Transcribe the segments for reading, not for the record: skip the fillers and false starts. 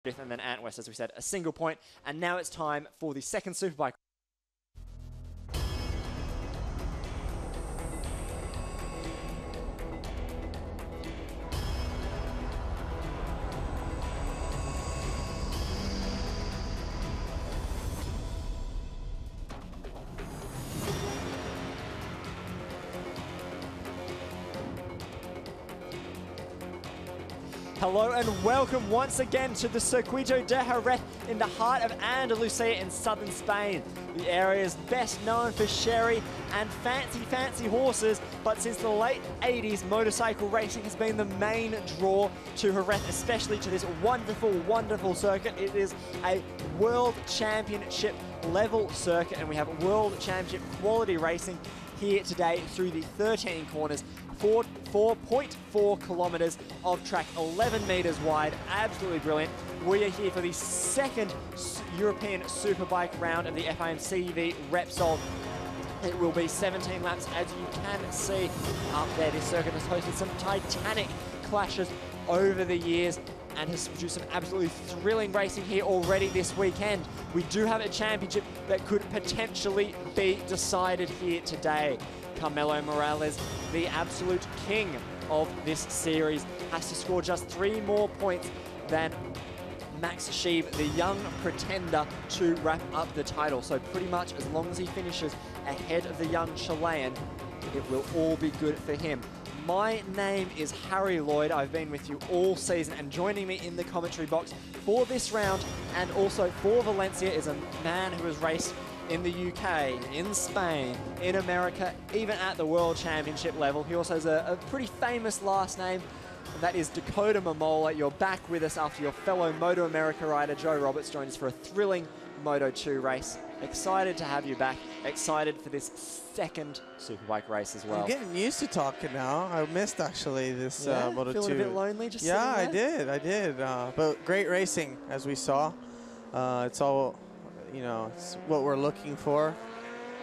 and then Ant West, as we said, a single point. And now it's time for the second Superbike. Hello and welcome once again to the Circuito de Jerez in the heart of Andalusia in southern Spain. The area is best known for sherry and fancy horses, but since the late 80s, motorcycle racing has been the main draw to Jerez, especially to this wonderful circuit. It is a World Championship level circuit, and we have World Championship quality racing here today through the 13 corners. 4.4 kilometers of track, 11 meters wide, absolutely brilliant. We are here for the second European Superbike round of the FIM CV Repsol. It will be 17 laps, as you can see up there. This circuit has hosted some titanic clashes over the years and has produced some absolutely thrilling racing here already this weekend. We do have a championship that could potentially be decided here today. Carmelo Morales, the absolute king of this series, has to score just 3 more points than Max Scheib, the young pretender, to wrap up the title. So pretty much as long as he finishes ahead of the young Chilean, it will all be good for him. My name is Harry Lloyd. I've been with you all season, and joining me in the commentary box for this round and also for Valencia is a man who has raced in the UK, in Spain, in America, even at the World Championship level. He also has a pretty famous last name, and that is Dakota Momola. You're back with us after your fellow Moto America rider, Joe Roberts, joined us for a thrilling Moto2 race. Excited to have you back. Excited for this second Superbike race as well. I'm getting used to talking now. I missed actually this Moto2. Feeling a bit lonely just Yeah, I did. But great racing, as we saw. It's all, you know, it's what we're looking for.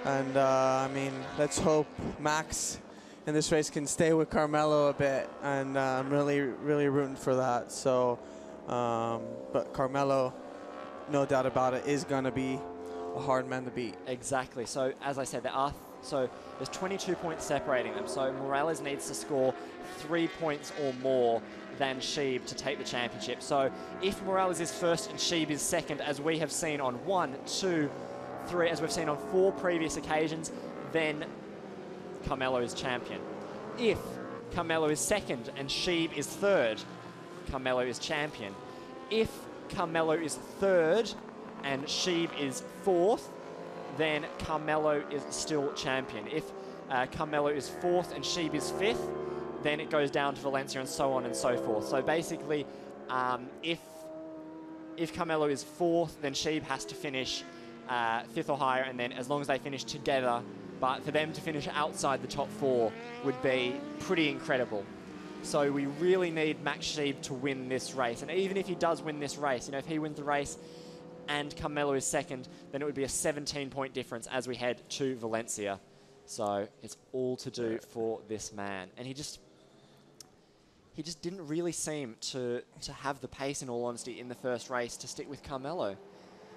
And I mean, let's hope Max in this race can stay with Carmelo a bit. And I'm really rooting for that. So, but Carmelo, no doubt about it, is going to be a hard man to beat. Exactly. So as I said, there's 22 points separating them. So Morales needs to score 3 points or more than Scheib to take the championship. So if Morales is first and Scheib is second, as we have seen on 1, 2, 3, as we've seen on 4 previous occasions, then Carmelo is champion. If Carmelo is second and Scheib is third, Carmelo is champion. If Carmelo is third and Scheib is fourth, then Carmelo is still champion. If Carmelo is fourth and Scheib is fifth, then it goes down to Valencia and so on and so forth. So basically, if Carmelo is fourth, then Scheib has to finish fifth or higher, and then as long as they finish together, but for them to finish outside the top 4 would be pretty incredible. So we really need Max Scheib to win this race. And even if he does win this race, you know, if he wins the race and Carmelo is second, then it would be a 17-point difference as we head to Valencia. So it's all to do for this man. And he just didn't really seem to have the pace, in all honesty, in the first race to stick with Carmelo.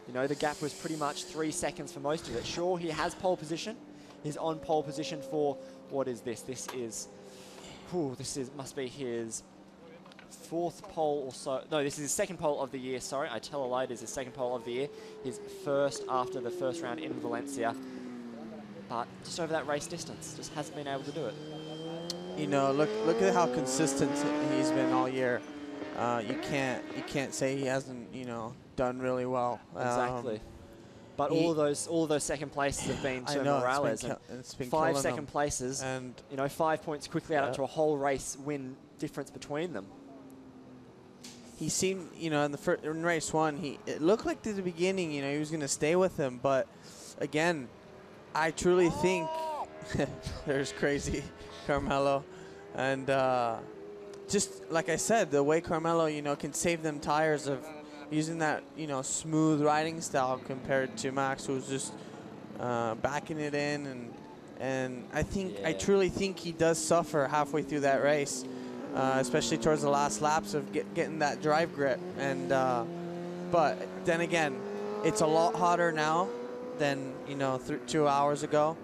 You know, the gap was pretty much 3 seconds for most of it. Sure, he has pole position. He's on pole position for, what is this? This must be his 4th pole or so. No, this is his 2nd pole of the year, sorry. I tell a lie, it is his 2nd pole of the year. His first after the first round in Valencia. But just over that race distance, just hasn't been able to do it. You know, look at how consistent he's been all year. You can't say he hasn't, you know, done really well. Exactly. But all of those second places have been to Morales. It's been 5 second places, and you know, 5 points quickly add up to a whole race win difference between them. He seemed, you know, in race 1, it looked like at the beginning, you know, he was going to stay with him. But again, I truly think there's crazy Carmelo, and just like I said, the way Carmelo, you know, can save them tires of using that, you know, smooth riding style compared to Max, who's just backing it in, and I truly think he does suffer halfway through that race. especially towards the last laps of getting that drive grip. And But then again, it's a lot hotter now than, you know, 2 hours ago.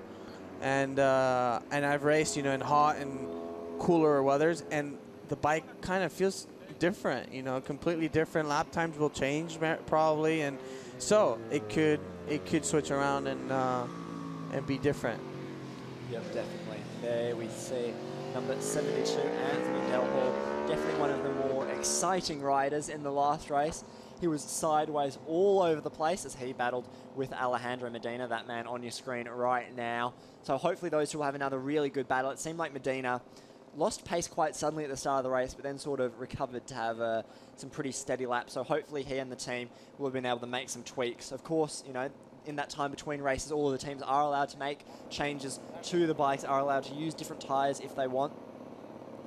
And I've raced, you know, in hot and cooler weathers, and the bike kind of feels different, you know, completely different. Lap times will change probably, and so it could switch around and be different. Yep, definitely. There we see number 72, Anthony Delhall. Definitely one of the more exciting riders in the last race. He was sideways all over the place as he battled with Alejandro Medina, that man on your screen right now. So hopefully those two will have another really good battle. It seemed like Medina lost pace quite suddenly at the start of the race, but then sort of recovered to have some pretty steady laps. So hopefully he and the team will have been able to make some tweaks. Of course, you know, in that time between races, all of the teams are allowed to make changes to the bikes, are allowed to use different tyres if they want.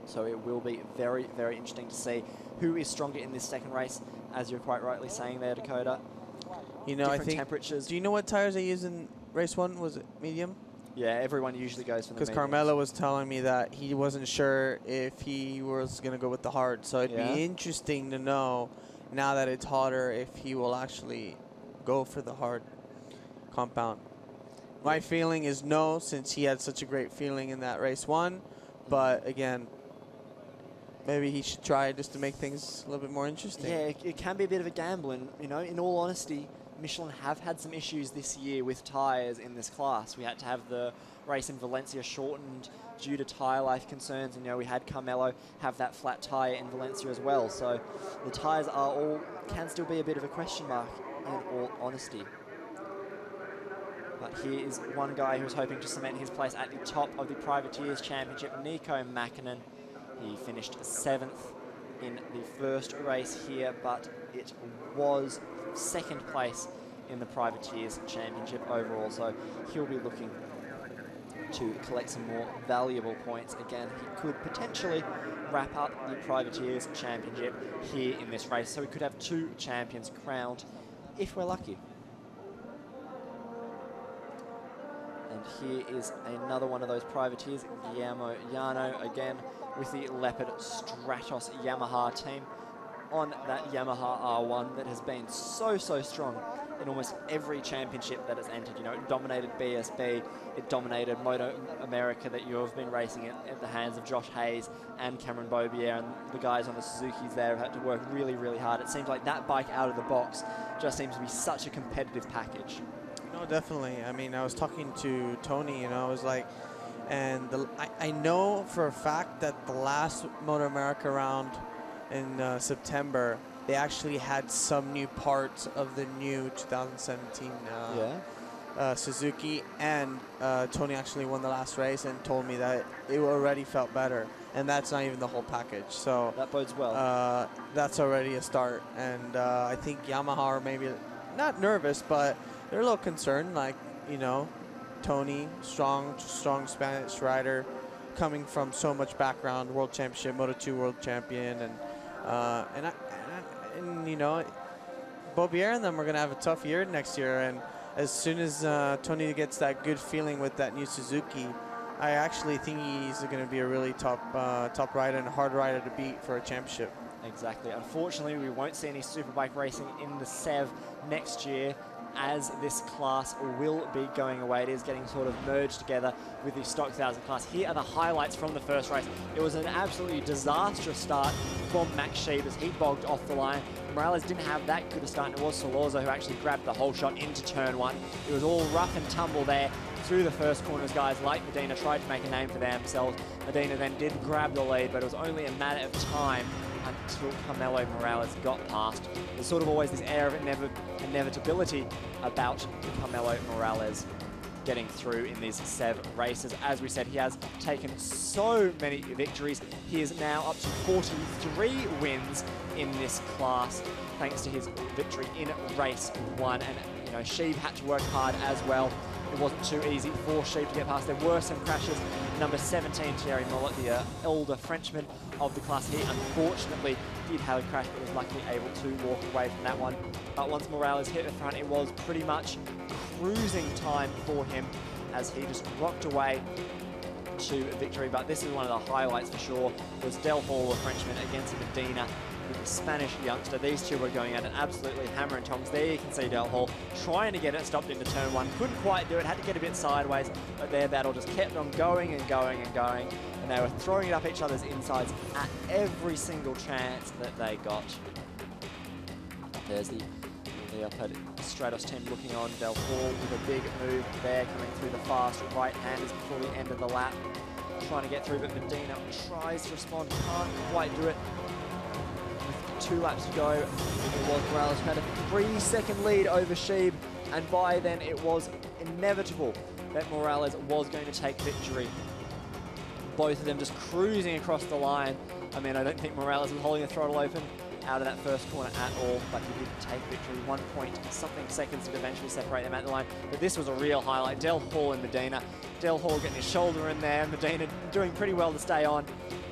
So it will be very, very interesting to see who is stronger in this second race, as you're quite rightly saying there, Dakota. You know, different I think temperatures. Do you know what tires they use in race 1? Was it medium? Yeah, everyone usually goes for the Because Carmelo was telling me that he wasn't sure if he was going to go with the hard. So it'd be interesting to know, now that it's hotter, if he will actually go for the hard compound. My feeling is no, since he had such a great feeling in that race 1. But again, maybe he should try just to make things a little bit more interesting. Yeah, it can be a bit of a gamble. And, you know, in all honesty, Michelin have had some issues this year with tyres in this class. We had to have the race in Valencia shortened due to tyre life concerns. And, you know, we had Carmelo have that flat tyre in Valencia as well. So the tyres can still be a bit of a question mark in all honesty. But here is one guy who's hoping to cement his place at the top of the Privateers Championship, Nico Mäkinen. He finished 7th in the first race here, but it was 2nd place in the Privateers Championship overall, so he'll be looking to collect some more valuable points. Again, he could potentially wrap up the Privateers Championship here in this race, so we could have 2 champions crowned if we're lucky. And here is another one of those privateers, Guillermo Llano, again with the Leopard Stratos Yamaha team on that Yamaha R1 that has been so strong in almost every championship that it's entered. You know, it dominated BSB, it dominated Moto America that you have been racing at the hands of Josh Hayes and Cameron Beaubier, and the guys on the Suzukis there have had to work really, really hard. It seems like that bike out of the box just seems to be such a competitive package. No, definitely. I mean, I was talking to Tony, you know, I was like, and I know for a fact that the last Moto America round in September, they actually had some new parts of the new 2017 Suzuki, and Tony actually won the last race and told me that it already felt better, and that's not even the whole package. So that bodes well. That's already a start, and I think Yamaha are maybe not nervous, but they're a little concerned. Like, you know, Tony, strong Spanish rider, coming from so much background, world championship, Moto2 world champion, and you know, Beaubier and them are gonna have a tough year next year. And as soon as Tony gets that good feeling with that new Suzuki, I actually think he's going to be a really top rider and a hard rider to beat for a championship. Exactly. Unfortunately, we won't see any superbike racing in the SEV next year, as this class will be going away. It is getting sort of merged together with the Stock 1000 class. Here are the highlights from the first race. It was an absolutely disastrous start from Max Sheep as he bogged off the line. Morales didn't have that good a start, and it was Solorza who actually grabbed the whole shot into turn 1. It was all rough and tumble there through the first corners. Guys like Medina tried to make a name for themselves. Medina then did grab the lead, but it was only a matter of time until Carmelo Morales got past. There's sort of always this air of inevitability about Carmelo Morales getting through in these SEV races. As we said, he has taken so many victories. He is now up to 43 wins in this class, thanks to his victory in race 1. And, you know, Sheeb had to work hard as well. It wasn't too easy for Sheep to get past. There were some crashes. Number 17, Thierry Mollet, the elder Frenchman of the class, he unfortunately did have a crash, but was luckily able to walk away from that one. But once Morales hit the front, it was pretty much cruising time for him as he just rocked away to victory. But this is one of the highlights for sure, was Del Hall, the Frenchman, against Medina. with the Spanish youngster. These two were going at it absolutely hammer and tongs. There you can see Del Hall trying to get it stopped into turn one. Couldn't quite do it, had to get a bit sideways, but their battle just kept on going and going and going. And they were throwing it up each other's insides at every single chance that they got. There's the upper Stratos team looking on. Del Hall with a big move there, coming through the fast right-handers before the end of the lap. Trying to get through, but Medina tries to respond, can't quite do it. With 2 laps to go, it was Morales who had a 3-second lead over Sheeb, and by then it was inevitable that Morales was going to take victory. Both of them just cruising across the line. I mean, I don't think Morales was holding the throttle open out of that first corner at all, but he did take victory. 1 point something seconds to eventually separate them at the line. But this was a real highlight. Del Hall and Medina. Del Hall getting his shoulder in there. Medina doing pretty well to stay on.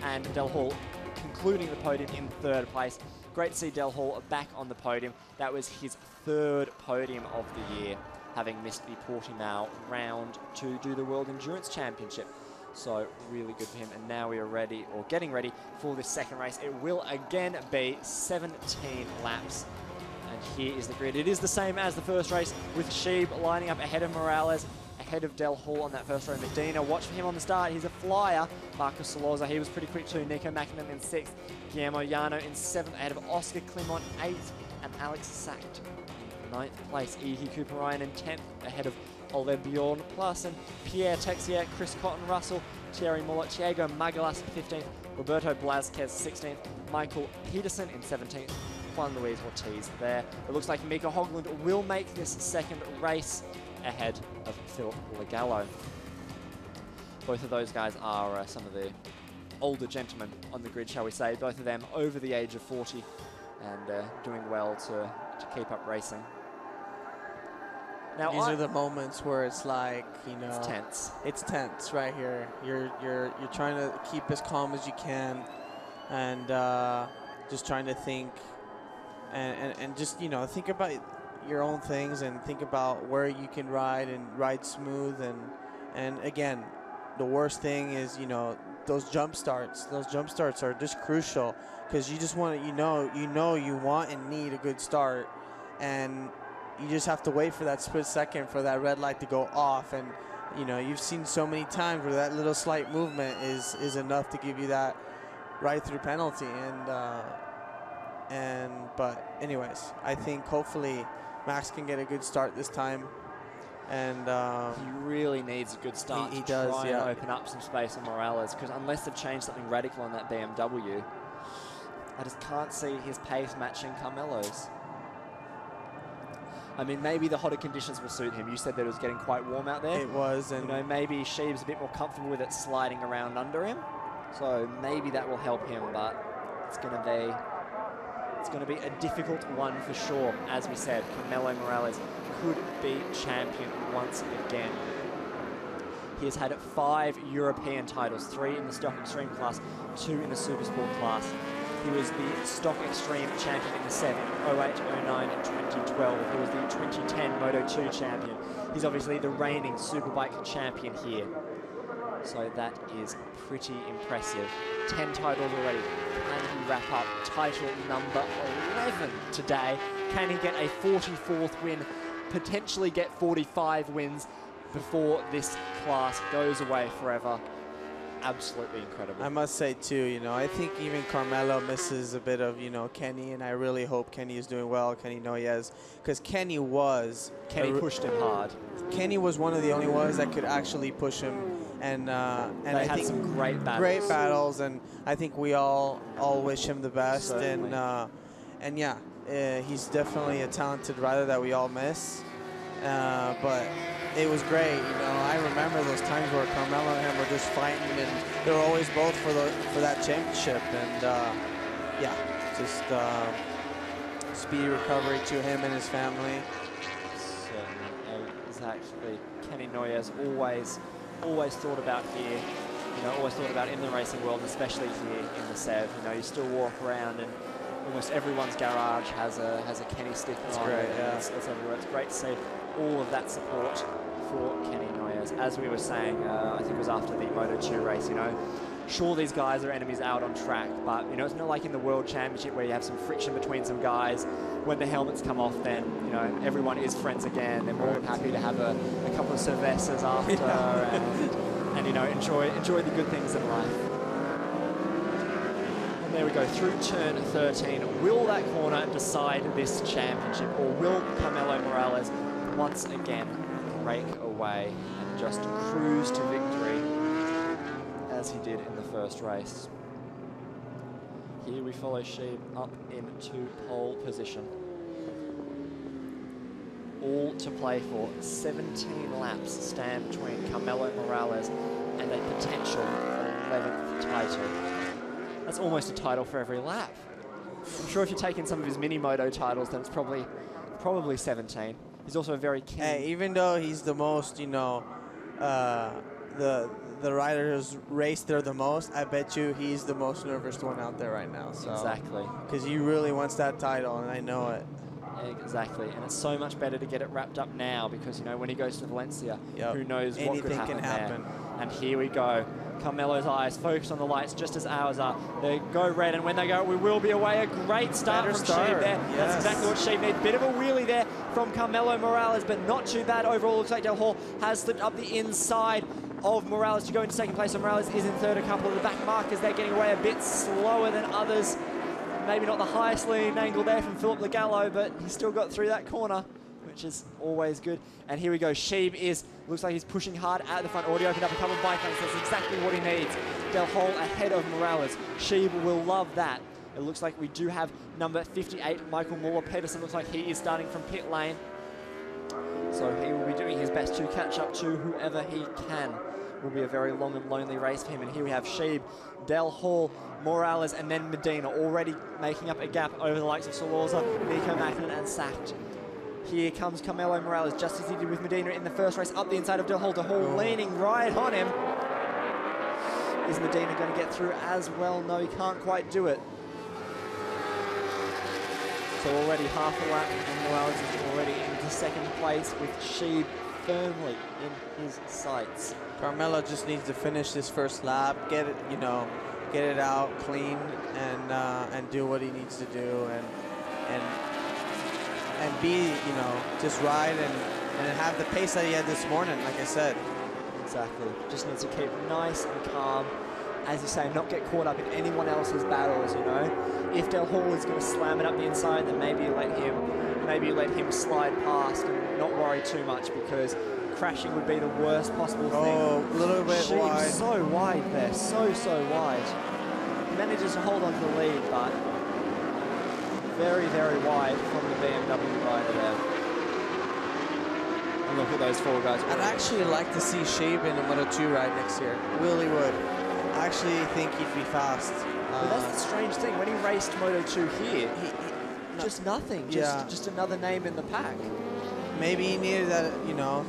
And Del Hall concluding the podium in 3rd place. Great to see Del Hall back on the podium. That was his 3rd podium of the year, having missed the Portimao round to do the World Endurance Championship. So really good for him, and now we are ready, or getting ready, for this second race. It will again be 17 laps, and here is the grid. It is the same as the first race, with Sheeb lining up ahead of Morales, ahead of Del Hall on that first row. Medina, watch for him on the start. He's a flyer. Marcos Soloza, he was pretty quick too. Nico Mackinnon in 6th. Guillermo Llano in 7th, ahead of Oscar Clement 8th, and Alex Sachs in 9th place. Ihi Kuparainen in 10th, ahead of Ole Bjorn Plus and Pierre Texier, Chris Cotton Russell, Thierry Muller, Thiago Magalas 15th, Roberto Blazquez 16th, Michael Peterson in 17th, Juan Luis Ortiz there. It looks like Mika Hogland will make this second race ahead of Philip Legallo. Both of those guys are some of the older gentlemen on the grid, shall we say. Both of them over the age of 40 and doing well to keep up racing. Now, these are the moments where it's like, you know, it's tense. It's tense right here. You're trying to keep as calm as you can, and just trying to think, and just, you know, think about your own things and think about where you can ride and ride smooth. And again, the worst thing is, you know, those jump starts. Those jump starts are just crucial, because you just want to, you know you want and need a good start, and you just have to wait for that split second for that red light to go off. And, you know, you've seen so many times where that little slight movement is enough to give you that right through penalty. But anyways, I think hopefully Max can get a good start this time. And he really needs a good start. He to does, try yeah. and open up some space on Morales, because unless they've changed something radical on that BMW, I just can't see his pace matching Carmelo's. I mean, maybe the hotter conditions will suit him. You said that it was getting quite warm out there. It was, and you know, maybe Sheeb's a bit more comfortable with it sliding around under him, so maybe that will help him. But it's going to be a difficult one for sure. As we said, Carmelo Morales could be champion once again. He has had 5 European titles, 3 in the Stock Extreme class, 2 in the Supersport class. He was the Stock Extreme champion in the 7, 08, 09, and 2012. He was the 2010 Moto2 champion. He's obviously the reigning Superbike champion here. So that is pretty impressive. 10 titles already. Can he wrap up title number 11 today? Can he get a 44th win? Potentially get 45 wins before this class goes away forever. Absolutely incredible. I must say too, you know, I think even Carmelo misses a bit of, you know, Kenny, and I really hope Kenny is doing well, Kenny Noyes, because Kenny pushed him hard. Kenny was one of the only ones that could actually push him, and they I had think some great battles. Great battles, and I think we all wish him the best. Certainly. And yeah, he's definitely a talented rider that we all miss. But it was great, you know. I remember those times where Carmelo and him were just fighting, and they were always both for that championship. And yeah, just speedy recovery to him and his family. Certainly, exactly. Kenny Noyes always thought about here. You know, always thought about in the racing world, especially here in the Sev. You know, you still walk around and almost everyone's garage has a Kenny stick on. Great, yeah. It's everywhere. It's great to see all of that support for Kenny Noyes. As we were saying, I think it was after the Moto2 race, you know, Sure, these guys are enemies out on track, but you know, it's not like in the World Championship where you have some friction between some guys. When the helmets come off, then you know everyone is friends again. They're more than happy to have a couple of cervezas after, and you know enjoy the good things in life. And there we go through turn 13. Will that corner decide this championship, or will Carmelo Morales once again break away and just cruise to victory as he did in the first race? Here we follow Sheeb up into pole position. All to play for. 17 laps stand between Carmelo Morales and a potential 11th title. That's almost a title for every lap. I'm sure if you're taking some of his mini-moto titles, then it's probably 17. He's also a very keen... Hey, even though he's the most, you know, the rider who's raced there the most, I bet you he's the most nervous one out there right now. So. Exactly. Because he really wants that title, and I know it. Exactly, and it's so much better to get it wrapped up now because, you know, when he goes to Valencia, who knows what could happen there. And here we go. Carmelo's eyes focus on the lights just as ours are. They go red, and when they go, we will be away. A great start from Sheeb there. Yes. That's exactly what Sheeb needs. Bit of a wheelie there from Carmelo Morales, but not too bad overall. Looks like Del Hall has slipped up the inside of Morales to go into second place. So Morales is in third. A couple of the back markers, they're getting away a bit slower than others. Maybe not the highest lean angle there from Philip Lagallo, but he still got through that corner, which is always good. And here we go. Sheeb looks like he's pushing hard at the front. Already opened up a couple of bike lanes. That's exactly what he needs. Del Hall ahead of Morales. Sheeb will love that. It looks like we do have number 58, Michael Muller. Pedersen looks like he is starting from pit lane. So he will be doing his best to catch up to whoever he can. It will be a very long and lonely race for him. And here we have Sheeb, Del Hall, Morales, and then Medina already making up a gap over the likes of Solorza, Nico Mackinnon, and Sacked. Here comes Carmelo Morales, just as he did with Medina in the first race, up the inside of Del Hall. Del Hall leaning right on him. Is Medina going to get through as well? No, he can't quite do it. So already half a lap, and Morales is already into second place with Sheeb firmly in his sights. Carmelo just needs to finish this first lap, get it, you know, get it out clean, and do what he needs to do, and be, you know, just ride and have the pace that he had this morning, like I said. Exactly. Just needs to keep nice and calm. As you say, not get caught up in anyone else's battles, you know. If Del Hall is going to slam it up the inside, then maybe let him slide past and not worry too much, because crashing would be the worst possible thing. Oh, a little bit wide. So wide there, so wide. He manages to hold on to the lead, but very, very wide from the BMW rider there. And look at those four guys. I'd actually like to see Sheeb in a Moto2 ride next year. Really would. I actually think he'd be fast. But that's the strange thing. When he raced Moto2 here, just nothing. Just another name in the pack. Maybe he needed that, you know.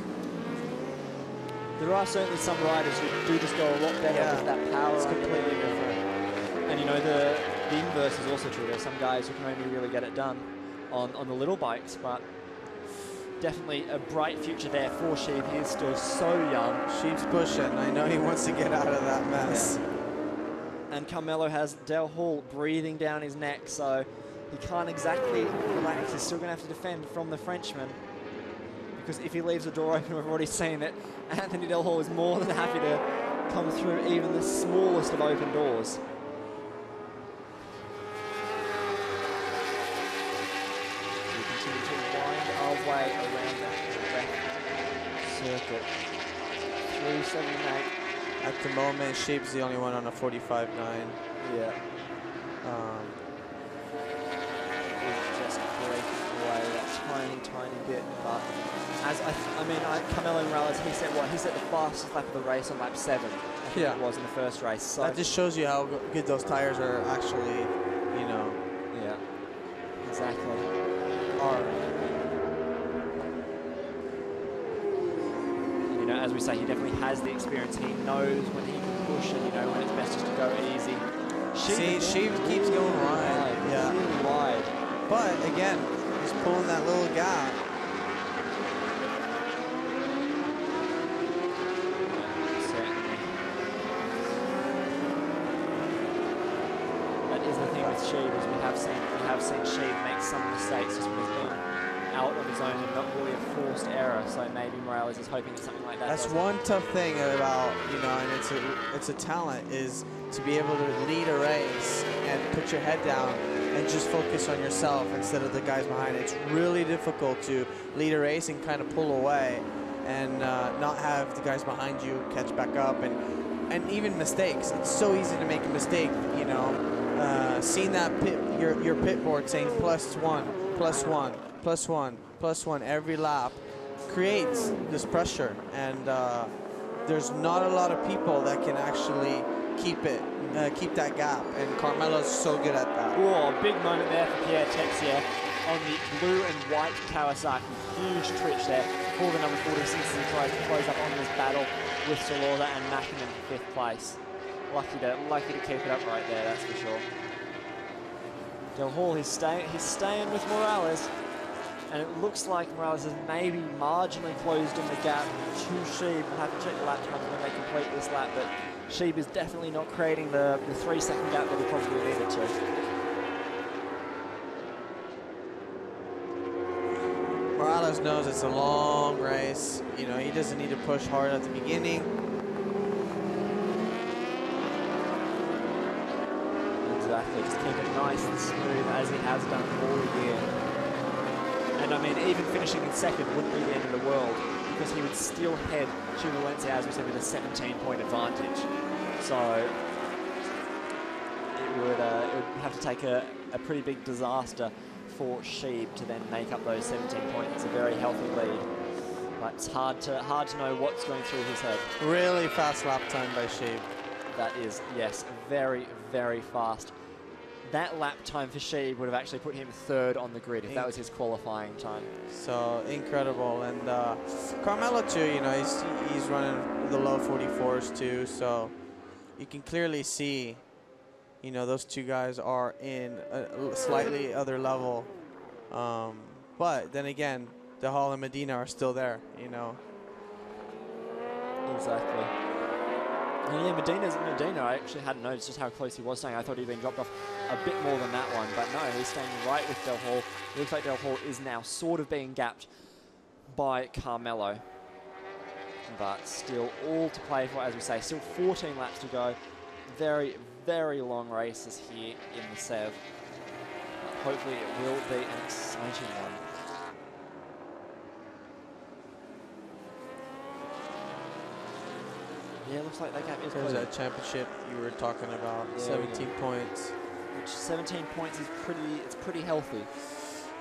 There are certainly some riders who do just go a lot better with that power. It's completely different. And you know, the inverse is also true. There's some guys who can only really get it done on the little bikes, but definitely a bright future there for Sheeb. He is still so young. Sheeb's pushing. I know he wants to get out of that mess. Yeah. And Carmelo has Del Hall breathing down his neck, so he can't exactly relax. He's still going to have to defend from the Frenchman, because if he leaves the door open, we've already seen that Anthony Del Hall is more than happy to come through even the smallest of open doors. We continue to wind our way around that circuit. 378. At the moment, Sheeb's the only one on a 45.9. Yeah. He's just breaking away that tiny bit, but as Carmelo Morales, he set the fastest lap of the race on lap 7. I think it was in the first race. So that just shows you how good those tires are actually, you know. Yeah, exactly. And, you know, as we say, he definitely has the experience. He knows when he can push, and you know when it's best just to go easy. Sheeb keeps going wide. Yeah, really wide. But again, he's pulling that little gap. Sheeb is we have seen Sheeb make some mistakes just when he's been out on his own and not really a forced error. So maybe Morales is hoping that something like that. That's one tough thing about, you know, and it's a talent, is to be able to lead a race and put your head down and just focus on yourself instead of the guys behind. It's really difficult to lead a race and kind of pull away and not have the guys behind you catch back up, and even mistakes. It's so easy to make a mistake, you know. Seeing that your pit board saying +1, +1, +1, +1 every lap creates this pressure, and there's not a lot of people that can actually keep that gap, and Carmelo's so good at that. Oh, big moment there for Pierre Texier on the blue and white Kawasaki. Huge twitch there for the number 46 as he tries to close up on this battle with Solorza and Mackinnon in 5th place. Lucky to keep it up right there, that's for sure. Del Hall, he's staying with Morales, and it looks like Morales has maybe marginally closed in the gap to Sheeb. We'll have to check the lap times when they complete this lap, but Sheeb is definitely not creating the 3-second gap that he probably needed to. Morales knows it's a long race. You know, he doesn't need to push hard at the beginning. Exactly, just keep it nice and smooth as he has done all year. And I mean, even finishing in 2nd wouldn't be the end of the world, because he would still head to Valencia, as we said, with a 17-point advantage. So it would have to take a pretty big disaster for Sheeb to then make up those 17 points. It's a very healthy lead, but it's hard to know what's going through his head. Really fast lap time by Sheeb. That is, yes, very, very fast. That lap time for Sheeb would have actually put him 3rd on the grid if that was his qualifying time. So incredible, and Carmelo too. You know, he's running the low 44s too. So you can clearly see, you know, those two guys are in a slightly other level. But then again, Del Hall and Medina are still there. You know. Exactly. And yeah, Medina, I actually hadn't noticed just how close he was staying. I thought he'd been dropped off a bit more than that one, but no, he's staying right with Del Hall. It looks like Del Hall is now sort of being gapped by Carmelo. But still all to play for, as we say. Still 14 laps to go. Very, very long races here in the Sev. Hopefully it will be an exciting one. Yeah, looks like that gap is There's that championship you were talking about, yeah, 17 points. Which 17 points is pretty healthy.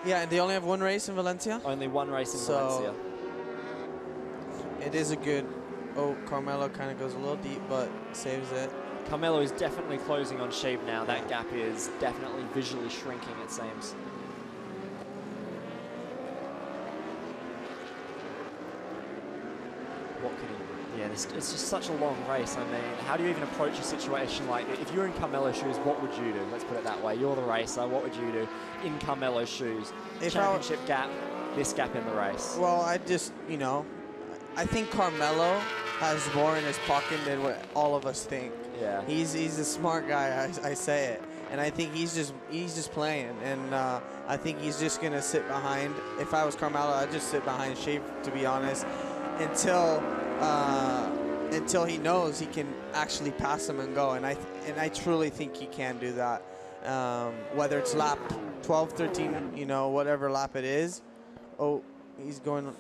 Yeah, and they only have one race in Valencia? Only one race in Valencia. It is a good, Carmelo kind of goes a little deep, but saves it. Carmelo is definitely closing on Sheeb now. That gap is definitely visually shrinking, it seems. What can he... Yeah, it's just such a long race. I mean, how do you even approach a situation like this? If you're in Carmelo's shoes, what would you do? Let's put it that way. You're the racer. What would you do in Carmelo's shoes? If Championship gap, this gap in the race. Well, I just, you know, I think Carmelo has more in his pocket than what all of us think. Yeah. He's a smart guy, I say it. And I think he's just playing. And I think he's just going to sit behind. If I was Carmelo, I'd just sit behind Sheeb, to be honest, until he knows he can actually pass him and go. And I truly think he can do that. Whether it's lap 12, 13, you know, whatever lap it is. Oh, he's going...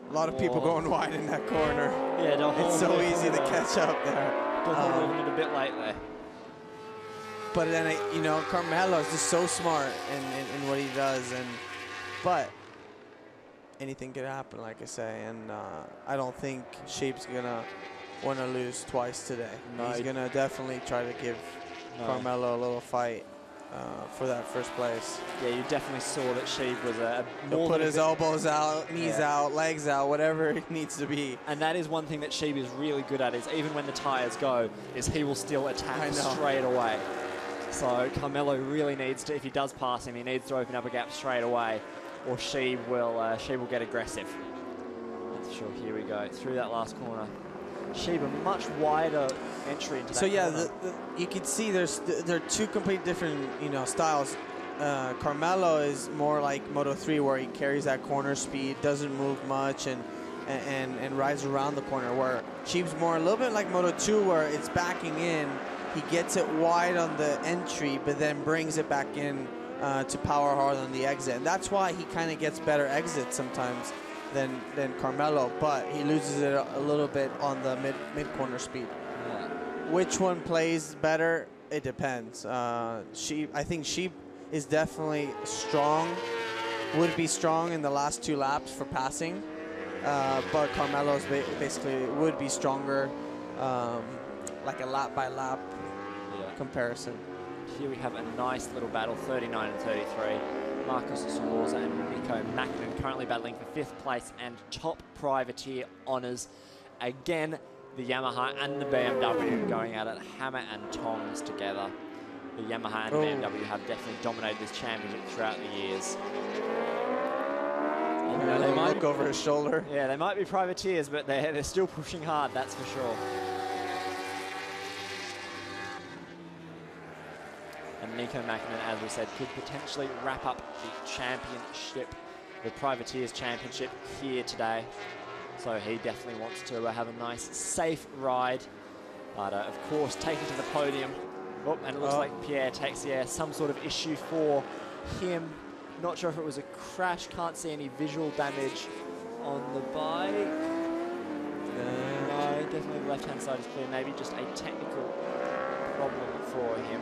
A lot of people going wide in that corner. Yeah, it's so easy to catch up there. Moving it a bit late there. But then, you know, Carmelo is just so smart in what he does. But anything could happen, like I say. And I don't think Sheeb's going to want to lose twice today. No, he's going to definitely try to give Carmelo a little fight for that first place. Yeah, you definitely saw that Sheeb was He'll put his elbows out, knees out, legs out, whatever it needs to be. And that is one thing that Sheeb is really good at, is even when the tires go, is he will still attack straight away. So Carmelo really needs to, if he does pass him, he needs to open up a gap straight away, or Sheeb will get aggressive. That's sure. Here we go, through that last corner. Sheeb a much wider entry into that. So yeah, corner. you can see there are two complete different styles. Carmelo is more like Moto3, where he carries that corner speed, doesn't move much, and rides around the corner. Where Sheeb's more a little bit like Moto2, where it's backing in. He gets it wide on the entry, but then brings it back in to power hard on the exit. And that's why he kind of gets better exits sometimes than Carmelo, but he loses it a little bit on the mid corner speed. Yeah. Which one plays better? It depends. I think Sheeb is definitely strong, would be strong in the last 2 laps for passing, but Carmelo's basically would be stronger, like a lap by lap comparison. Here we have a nice little battle, 39 and 33. Marcus Solorza and Nico Mackinnon currently battling for 5th place and top privateer honours. Again, the Yamaha and the BMW going at it hammer and tongs together. The Yamaha and the BMW have definitely dominated this championship throughout the years. They might look over his shoulder. Yeah, they might be privateers, but they're still pushing hard, that's for sure. And Nico Mackinnon, as we said, could potentially wrap up the championship, the Privateers Championship here today. So he definitely wants to have a nice, safe ride. But of course, taken to the podium. Oh, and it looks like Pierre takes, some sort of issue for him. Not sure if it was a crash, can't see any visual damage on the bike. No, definitely the left-hand side is clear. Maybe just a technical problem for him.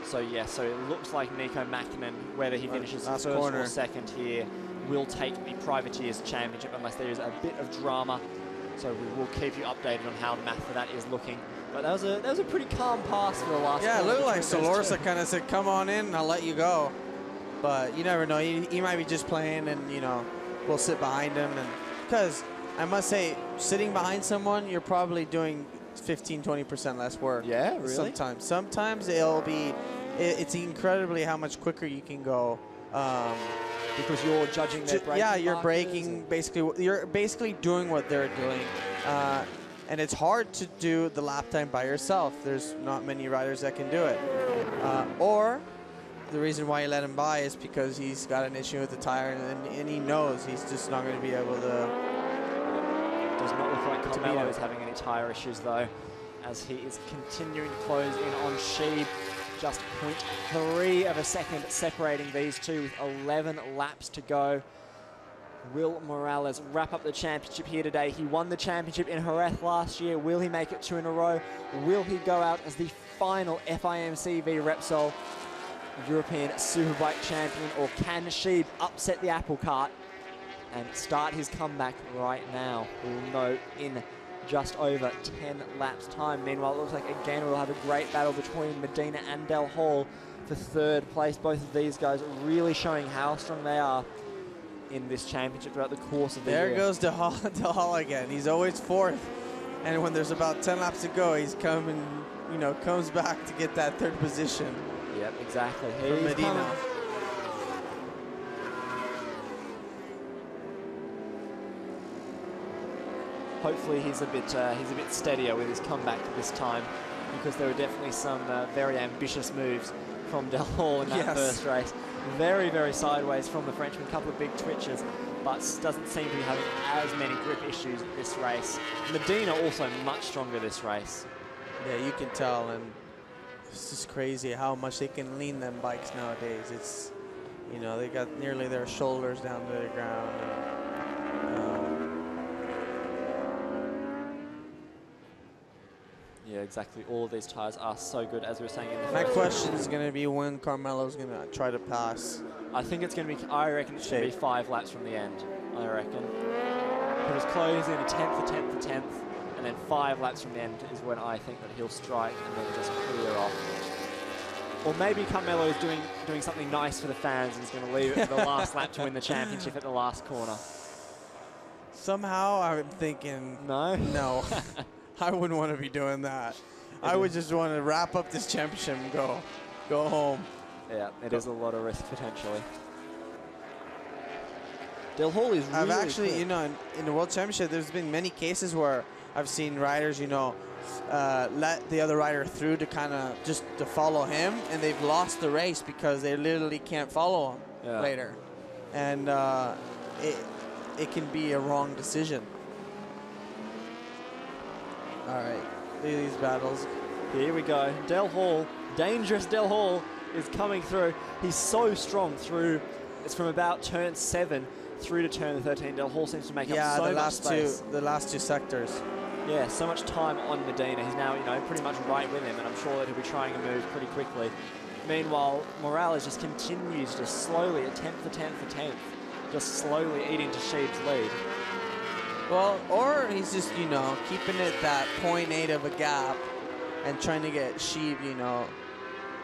So yeah, so it looks like Nico Mackinnon, whether he finishes first or second here, will take the Privateers Championship unless there is a bit of drama. So we will keep you updated on how the math for that is looking. But that was a pretty calm pass for the last. Yeah, it looked like Solorza kind of said, "Come on in, and I'll let you go." But you never know. He might be just playing, and we'll sit behind him. And because I must say, sitting behind someone, you're probably doing 15–20% less work. Yeah, really. Sometimes it'll be. It's incredibly how much quicker you can go. Because you're judging their braking. Yeah, you're braking. Basically, you're basically doing what they're doing. And it's hard to do the lap time by yourself. There's not many riders that can do it. Or the reason why you let him by is because he's got an issue with the tire, and he knows he's just not going to be able to. Does not look like Carmelo is having any tire issues though, as he is continuing to close in on Sheeb. Just 0.3 of a second separating these two with 11 laps to go. Will Morales wrap up the championship here today? He won the championship in Jerez last year. Will he make it 2 in a row? Will he go out as the final FIMCV Repsol European Superbike champion? Or can Sheeb upset the apple cart and start his comeback right now? We'll know in just over 10 laps time. Meanwhile, it looks like again we'll have a great battle between Medina and Del Hall for 3rd place. Both of these guys really showing how strong they are in this championship throughout the course of the year. There goes Del Hall again. He's always 4th, and when there's about 10 laps to go, he's coming, comes back to get that 3rd position. Yep, exactly. He's Medina. Hopefully he's a bit steadier with his comeback this time, because there were definitely some very ambitious moves from Del Hall in that first race. Very, very sideways from the Frenchman, a couple of big twitches, but doesn't seem to be having as many grip issues this race. Medina also much stronger this race. Yeah, you can tell, and it's just crazy how much they can lean them bikes nowadays. It's, they got nearly their shoulders down to the ground. Yeah, exactly. All of these tires are so good, as we were saying in the My question is going to be when Carmelo's going to try to pass. I think it's going to be, I reckon it's going to be 5 laps from the end, I reckon. He'll just close in a 10th, a 10th, a 10th, and then 5 laps from the end is when I think that he'll strike and then just clear off. Or maybe Carmelo is doing something nice for the fans and is going to leave it for the last lap to win the championship at the last corner. Somehow I'm thinking, no. I wouldn't want to be doing that. I would just want to wrap up this championship and go home. Yeah, it is a lot of risk potentially. Del Hall is really I've actually, quick. you know, in the World Championship, there's been many cases where I've seen riders, you know, let the other rider through to kind of just to follow him, and they've lost the race because they literally can't follow him later. And it can be a wrong decision. All right, look at these battles. Here we go. Del Hall, dangerous Del Hall, is coming through. He's so strong through. It's from about turn 7 through to turn 13. Del Hall seems to make up so much space. The last two sectors. Yeah, so much time on Medina. He's now, you know, pretty much right with him, and I'm sure that he'll be trying a move pretty quickly. Meanwhile, Morales just continues to slowly, a tenth, just slowly eating to Sheeb's lead. Well, or he's just, you know, keeping it that 0.8 of a gap and trying to get Sheeb, you know,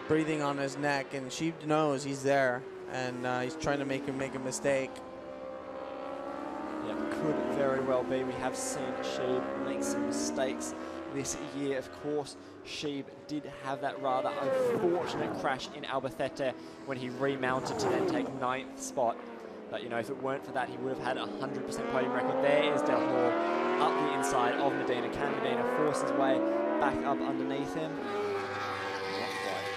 breathing on his neck, and Sheeb knows he's there, and he's trying to make him make a mistake. Yeah, could very well be. We have seen Sheeb make some mistakes this year. Of course, Sheeb did have that rather unfortunate crash in Albacete when he remounted to then take 9th spot. But, you know, if it weren't for that, he would have had a 100% podium record. There is Del Hall up the inside of Medina. Can Medina force his way back up underneath him? Not quite.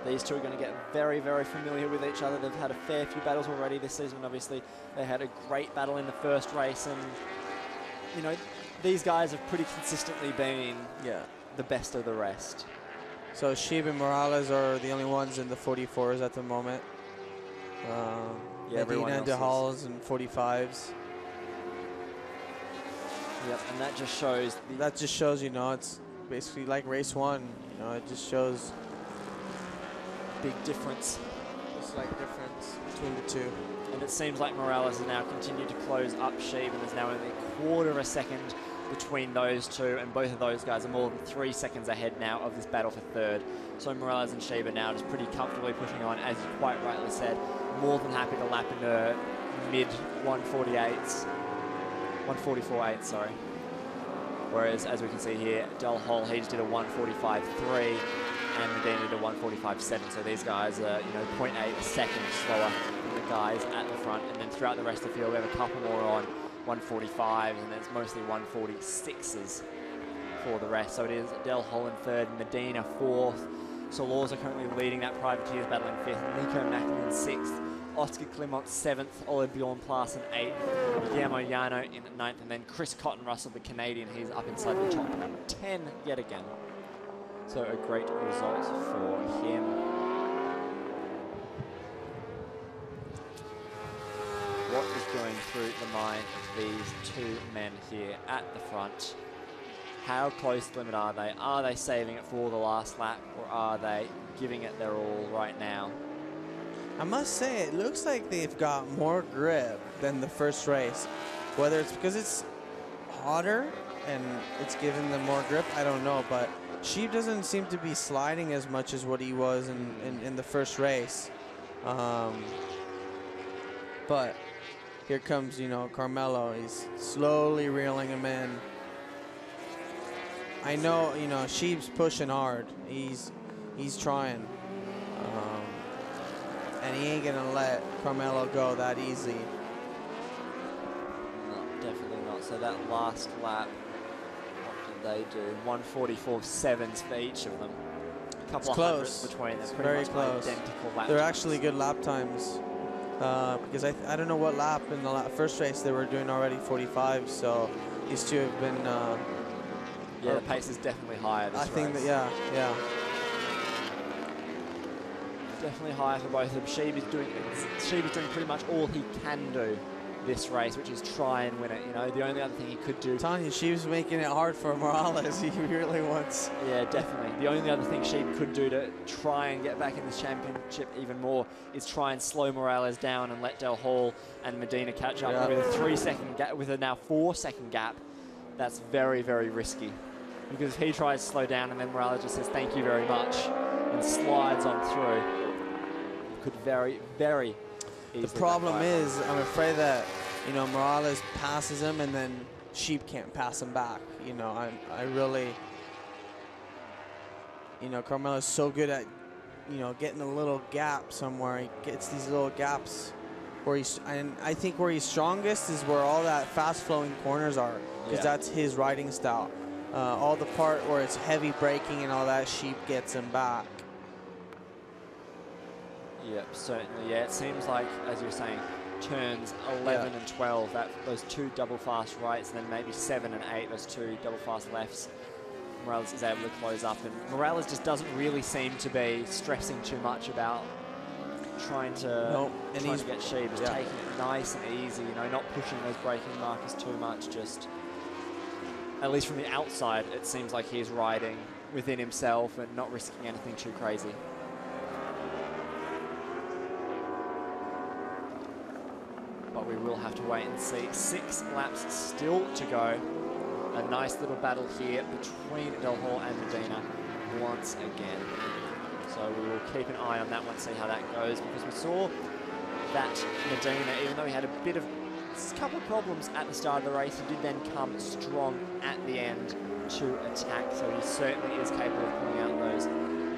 These two are going to get very, very familiar with each other. They've had a fair few battles already this season. Obviously, they had a great battle in the first race, and, you know, these guys have pretty consistently been the best of the rest. So Sheeb and Morales are the only ones in the 44s at the moment. Medina and DeHalls and 45s. Yep, and that just shows... That just shows, you know, it's basically like race 1. You know, it just shows... big difference. Just like difference between the two. And it seems like Morales has now continued to close up Sheeb, and there's now only a quarter of a second between those two, and both of those guys are more than 3 seconds ahead now of this battle for third. So Morales and Sheeb are now just pretty comfortably pushing on, as you quite rightly said. More than happy to lap in the mid 148s. 144.8, sorry. Whereas, as we can see here, Del Hall, he just did a 145.3, and Medina did a 145.7. So these guys are, you know, 0.8 seconds slower than the guys at the front. And then throughout the rest of the field, we have a couple more on 145, and then it's mostly 146s for the rest. So it is Del Hall in third, Medina fourth. Solorza currently leading that Privateers battle in fifth, Nico Macklin in sixth, Oscar Clement seventh, Olive Bjorn Plas in eighth, Guillermo Llano in ninth, and then Chris Cotton Russell, the Canadian, he's up inside the top 10 yet again. So a great result for him. What is going through the mind of these two men here at the front? How close to the limit are they? Are they saving it for the last lap, or are they giving it their all right now? I must say, it looks like they've got more grip than the first race. Whether it's because it's hotter and it's giving them more grip, I don't know, but Sheeb doesn't seem to be sliding as much as what he was in the first race. But here comes, you know, Carmelo. He's slowly reeling him in. I know, you know, Sheeb's pushing hard. He's trying. And he ain't gonna let Carmelo go that easy. No, definitely not. So that last lap, what did they do? 144.7s for each of them. A couple of hundreds between them. It's pretty very much close. Identical lap They're times. actually good lap times. Because I don't know what lap in the first race they were doing already 45, so these two have been... yeah, the pace is definitely higher this I think race. that, yeah. Definitely higher for both of them. Sheeb is doing pretty much all he can do this race, which is try and win it. You know, the only other thing he could do... Tanya, Sheeb's making it hard for Morales. He really wants... Yeah, definitely. The only other thing Sheeb could do to try and get back in this championship even more is try and slow Morales down and let Del Hall and Medina catch up with a 3-second gap, with a now 4-second gap. That's very, very risky. Because if he tries to slow down and then Morales just says thank you very much and slides on through, could very, very easily... The problem is, I'm afraid that, you know, Morales passes him and then Sheeb can't pass him back. You know, I really... you know, Carmelo's so good at, you know, getting a little gap somewhere. He gets these little gaps where and I think where he's strongest is where all that fast-flowing corners are, because that's his riding style. All the part where it's heavy braking and all that, Sheep gets him back. Yep, certainly. Yeah, it seems like, as you're saying, turns 11 and 12, those 2 double fast rights, and then maybe 7 and 8, those 2 double fast lefts, Morales is able to close up. And Morales just doesn't really seem to be stressing too much about trying to get Sheep. Just taking it nice and easy, you know, not pushing those braking markers too much. Just, at least from the outside, it seems like he's riding within himself and not risking anything too crazy. But we will have to wait and see. 6 laps still to go. A nice little battle here between Del Hall and Medina once again. So we will keep an eye on that one, see how that goes, because we saw that Medina, even though he had a couple of problems at the start of the race, he did then come strong at the end to attack. So he certainly is capable of pulling out those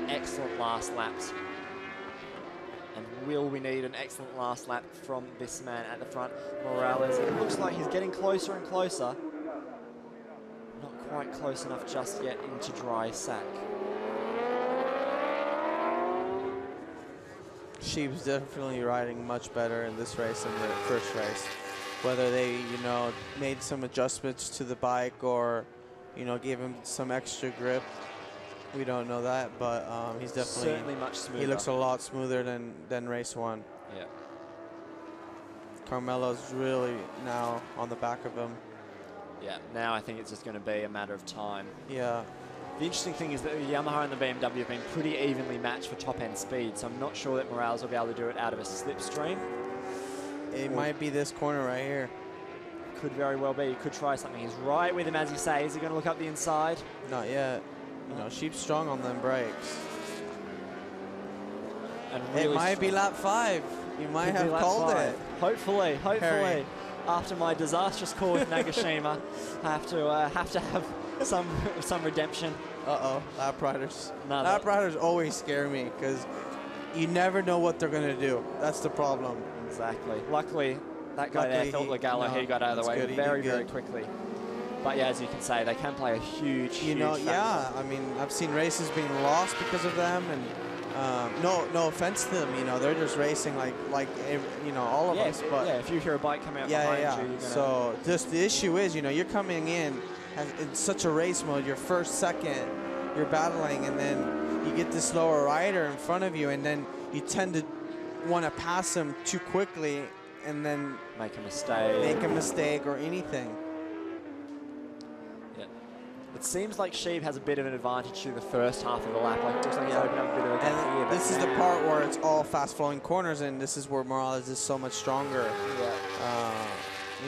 excellent last laps. And will we need an excellent last lap from this man at the front? Morales, it looks like he's getting closer and closer. Not quite close enough just yet into dry sack. Sheep's definitely riding much better in this race than the first race. Whether they, you know, made some adjustments to the bike or, you know, gave him some extra grip, we don't know that, but he's definitely certainly much smoother. He looks a lot smoother than race 1. Yeah. Carmelo's really now on the back of him. Yeah, now I think it's just going to be a matter of time. Yeah. The interesting thing is that the Yamaha and the BMW have been pretty evenly matched for top-end speed, so I'm not sure that Morales will be able to do it out of a slipstream. It might be this corner right here. Could very well be. He could try something. He's right with him, as you say. Is he going to look up the inside? Not yet. You know, Sheep's strong on them brakes. And really it might be lap 5. You might have called it. Hopefully. Harry. After my disastrous call with Nagashima, I have to have some redemption. Uh-oh, lap riders. Lap riders always scare me because you never know what they're going to do. That's the problem. Exactly. Luckily, that guy there, Philip Legalo, he got out of the way very quickly. But yeah, as you can say, they can play a huge factor. Yeah, I mean, I've seen races being lost because of them, and no offense to them, you know, they're just racing like you know, all of us. But yeah, if you hear a bike coming out behind you, you're gonna... So just the issue is, you know, you're coming in such a race mode, your first, second, you're battling, and then you get this slower rider in front of you, and then you tend to want to pass him too quickly, and then make a mistake or anything. It seems like Sheep has a bit of an advantage through the first half of the lap. Like, it looks like he's opened up a bit of a gap here. This is the part where it's all fast-flowing corners, and this is where Morales is so much stronger. Yeah.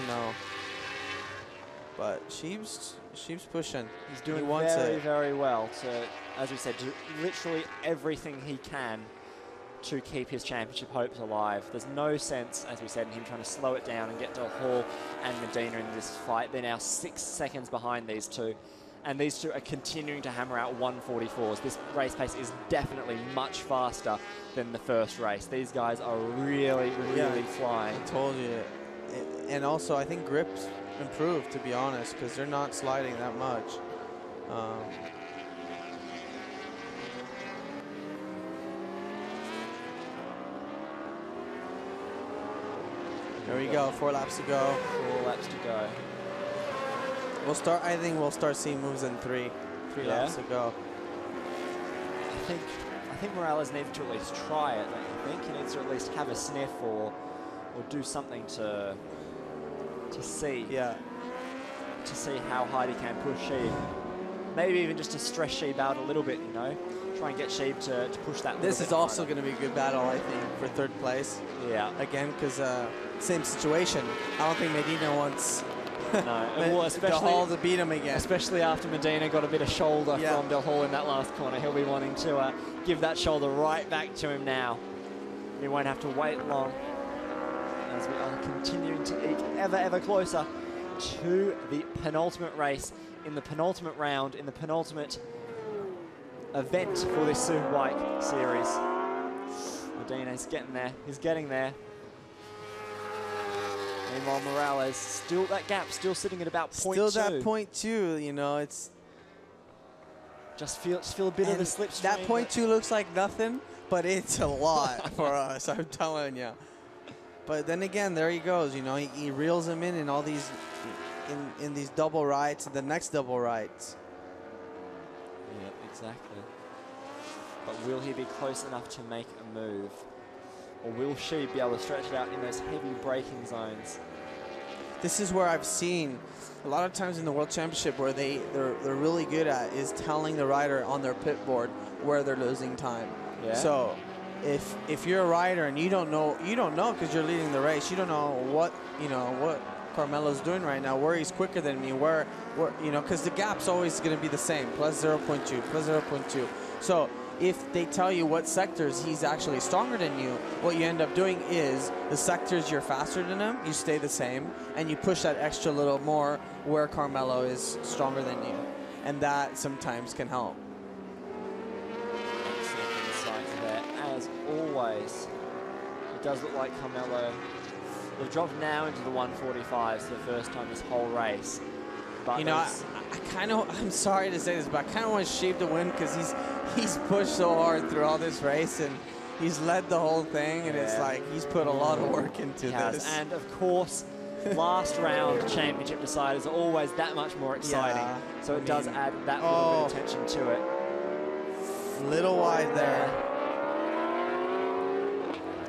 You know. But Sheep's pushing. He's doing very well to, as we said, do literally everything he can to keep his championship hopes alive. There's no sense, as we said, in him trying to slow it down and get Del Hall and Medina in this fight. They're now 6 seconds behind these two. And these two are continuing to hammer out 144s. This race pace is definitely much faster than the first race. These guys are really flying. I told you. And also, I think grip's improved, to be honest, because they're not sliding that much. There we go, 4 laps to go. 4 laps to go. I think we'll start seeing moves in 3 laps to go. I think Morales needs to at least try it, don't you think? He needs to at least have a sniff or do something to see. Yeah. To see how hard he can push Sheep. Maybe even just to stress Sheep out a little bit, you know? Try and get Sheep to push that little bit. This is also going to be a good battle, I think, for 3rd place. Yeah. Again, because same situation. I don't think Medina wants... No, well, especially Del Hall to beat him again. Especially after Medina got a bit of shoulder from Del Hall in that last corner. He'll be wanting to give that shoulder right back to him now. He won't have to wait long as we are continuing to eke ever closer to the penultimate race, in the penultimate round, in the penultimate event for this Superbike series. Medina's getting there. He's getting there. Meanwhile, Morales, still that gap, still sitting at about 0.2. Still that 0.2, you know, it's... Just feel a bit of the slipstream. That 0.2 looks like nothing, but it's a lot for us, I'm telling you. But then again, there he goes, you know, he reels him in all these, in these double rights, the next double rights. Yeah, exactly. But will he be close enough to make a move? Or will she be able to stretch it out in those heavy braking zones? This is where I've seen a lot of times in the World Championship where they're really good at is telling the rider on their pit board where they're losing time. Yeah. So if you're a rider and you don't know because you're leading the race, you don't know what Carmelo's doing right now, where he's quicker than me, where you know, because the gap's always going to be the same, plus 0.2, plus 0.2. So if they tell you what sectors he's actually stronger than you, what you end up doing is the sectors you're faster than him, you stay the same, and you push that extra little more where Carmelo is stronger than you. And that sometimes can help. Excellent insights there, as always. It does look like Carmelo, they've dropped now into the 145s for the first time this whole race. But you know, I'm sorry to say this, but I kind of want Sheep to win because he's pushed so hard through all this race and he's led the whole thing, and it's like he's put a lot of work into this. And of course, last round championship deciders are always that much more exciting. Yeah, so it does add that little bit of tension to it. Little wide there.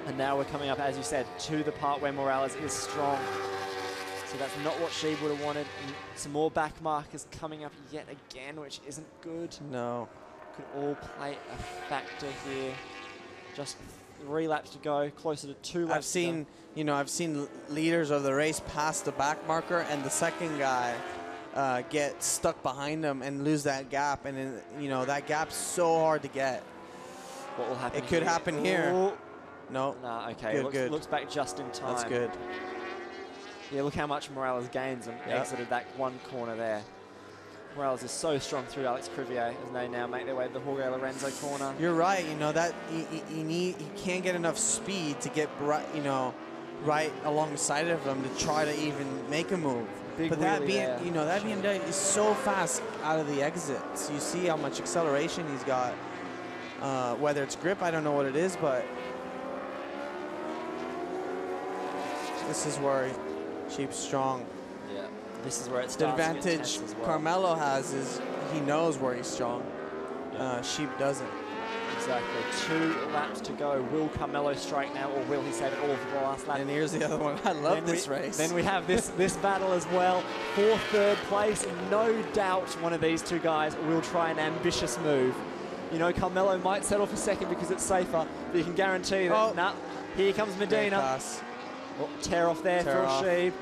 And now we're coming up, as you said, to the part where Morales is strong. So that's not what Sheeb would have wanted. And some more back markers coming up yet again, which isn't good. No. Could all play a factor here. Just 3 laps to go, closer to 2 laps to go. I've seen leaders of the race pass the back marker and the second guy get stuck behind them and lose that gap. And then, you know, that gap's so hard to get. What will happen? It could happen here. Ooh. No. Nah, okay. Looks back just in time. That's good. Yeah, look how much Morales gains and exited that one corner there. Morales is so strong through Alex Crivier as they now make their way to the Jorge Lorenzo corner. You're right. You know that he can't get enough speed to get right alongside of him to try to even make a move. But that being is so fast out of the exits. You see how much acceleration he's got. Whether it's grip, I don't know what it is, but this is where Sheep's strong. Yeah, this is where it The starts advantage to get tense as well. Carmelo has is he knows where he's strong. Sheep doesn't. Exactly. 2 laps to go. Will Carmelo strike now, or will he save it all for the last lap? And here's the other one. I love this race. Then we have this battle as well for 3rd place. No doubt one of these 2 guys will try an ambitious move. You know, Carmelo might settle for 2nd because it's safer, but you can guarantee that, here comes Medina. Oh, tear off there for Sheeb.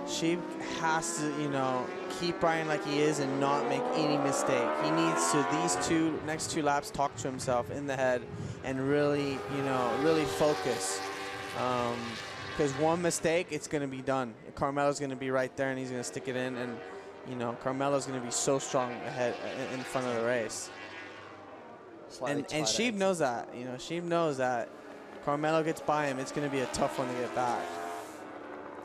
Sheeb has to, keep riding like he is and not make any mistake. He needs to, next 2 laps, talk to himself in the head and really, really focus. Because one mistake, it's going to be done. Carmelo's going to be right there and he's going to stick it in. And, Carmelo's going to be so strong ahead in front of the race. And Sheeb knows that. Sheeb knows that Carmelo gets by him, it's going to be a tough one to get back.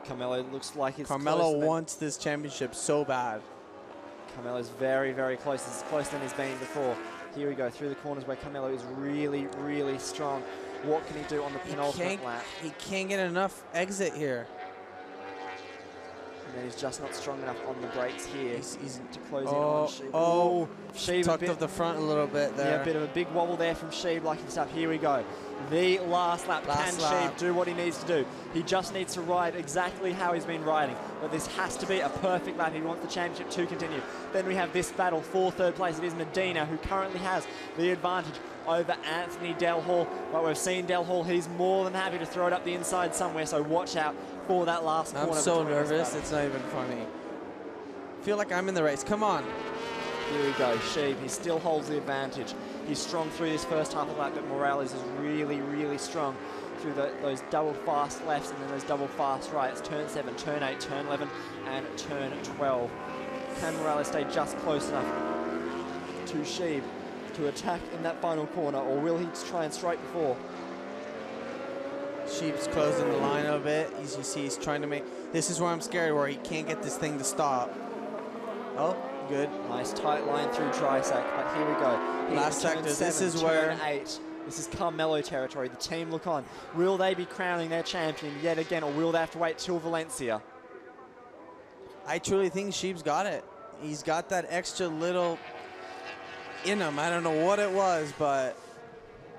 Carmelo looks like it's Carmelo wants this championship so bad. Carmelo's very, very close. It's closer than he's been before. Here we go through the corners where Carmelo is really, really strong. What can he do on the penultimate lap? He can't get enough exit here. And then he's just not strong enough on the brakes here. He's to close in on Sheeb. Sheeb tucked up the front a little bit there. Yeah, a bit of a big wobble there from Sheeb, like his stuff. Here we go. The last lap. Can Sheeb do what he needs to do? He just needs to ride exactly how he's been riding. But this has to be a perfect lap. He wants the championship to continue. Then we have this battle for 3rd place. It is Medina who currently has the advantage over Anthony Del Hall. But we've seen Del Hall. He's more than happy to throw it up the inside somewhere. So watch out for that last corner. I'm so nervous. It's not even funny. I feel like I'm in the race. Come on. Here we go. Sheeb, he still holds the advantage. He's strong through this first half of the lap, but Morales is really, really strong through those double fast lefts and then those double fast rights. Turn 7, turn 8, turn 11, and turn 12. Can Morales stay just close enough to Sheeb to attack in that final corner, or will he try and strike before? Sheeb's closing the line a bit. As you see, he's trying to make... This is where I'm scared, where he can't get this thing to stop. Oh, good. Nice tight line through Drysack, but here we go. Last sector, this is where... Turn 8. This is Carmelo territory. The team look on. Will they be crowning their champion yet again, or will they have to wait till Valencia? I truly think Sheeb's got it. He's got that extra little in him. I don't know what it was, but...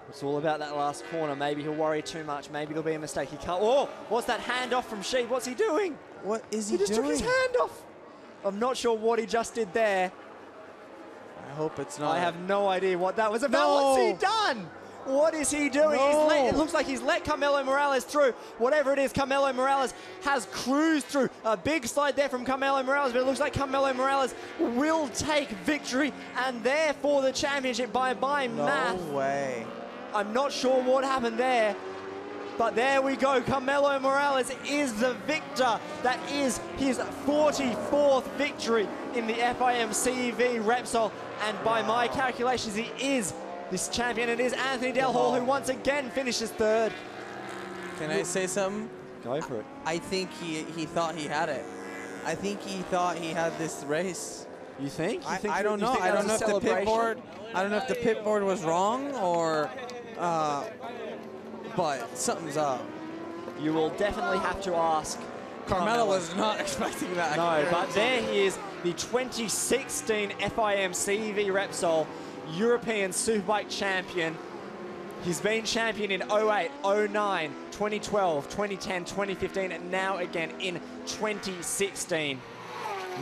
It's all about that last corner. Maybe he'll worry too much. Maybe it'll be a mistake. He can't... Oh, what's that handoff from Sheeb? What's he doing? What is he doing? He just took his hand off. I'm not sure what he just did there. I hope it's not. I have no idea what that was about. No. What's he done? What is he doing? No. It looks like he's let Carmelo Morales through. Whatever it is, Carmelo Morales has cruised through. A big slide there from Carmelo Morales, but it looks like Carmelo Morales will take victory and therefore the championship by math. No way. I'm not sure what happened there, but there we go. Carmelo Morales is the victor. That is his 44th victory in the FIM CV Repsol, and by my calculations, he is this champion. It is Anthony Delhall who once again finishes third. Can I say something? Go for it. I think he thought he had it. I think he thought he had this race. You think? I don't know. I don't know if the pit board. I don't know if the pit board was wrong or, but something's up. You will definitely have to ask. Carmelo was not expecting that. No, but there he is, the 2016 FIM CV Repsol European Superbike champion. He's been champion in 08, 09, 2012, 2010, 2015, and now again in 2016.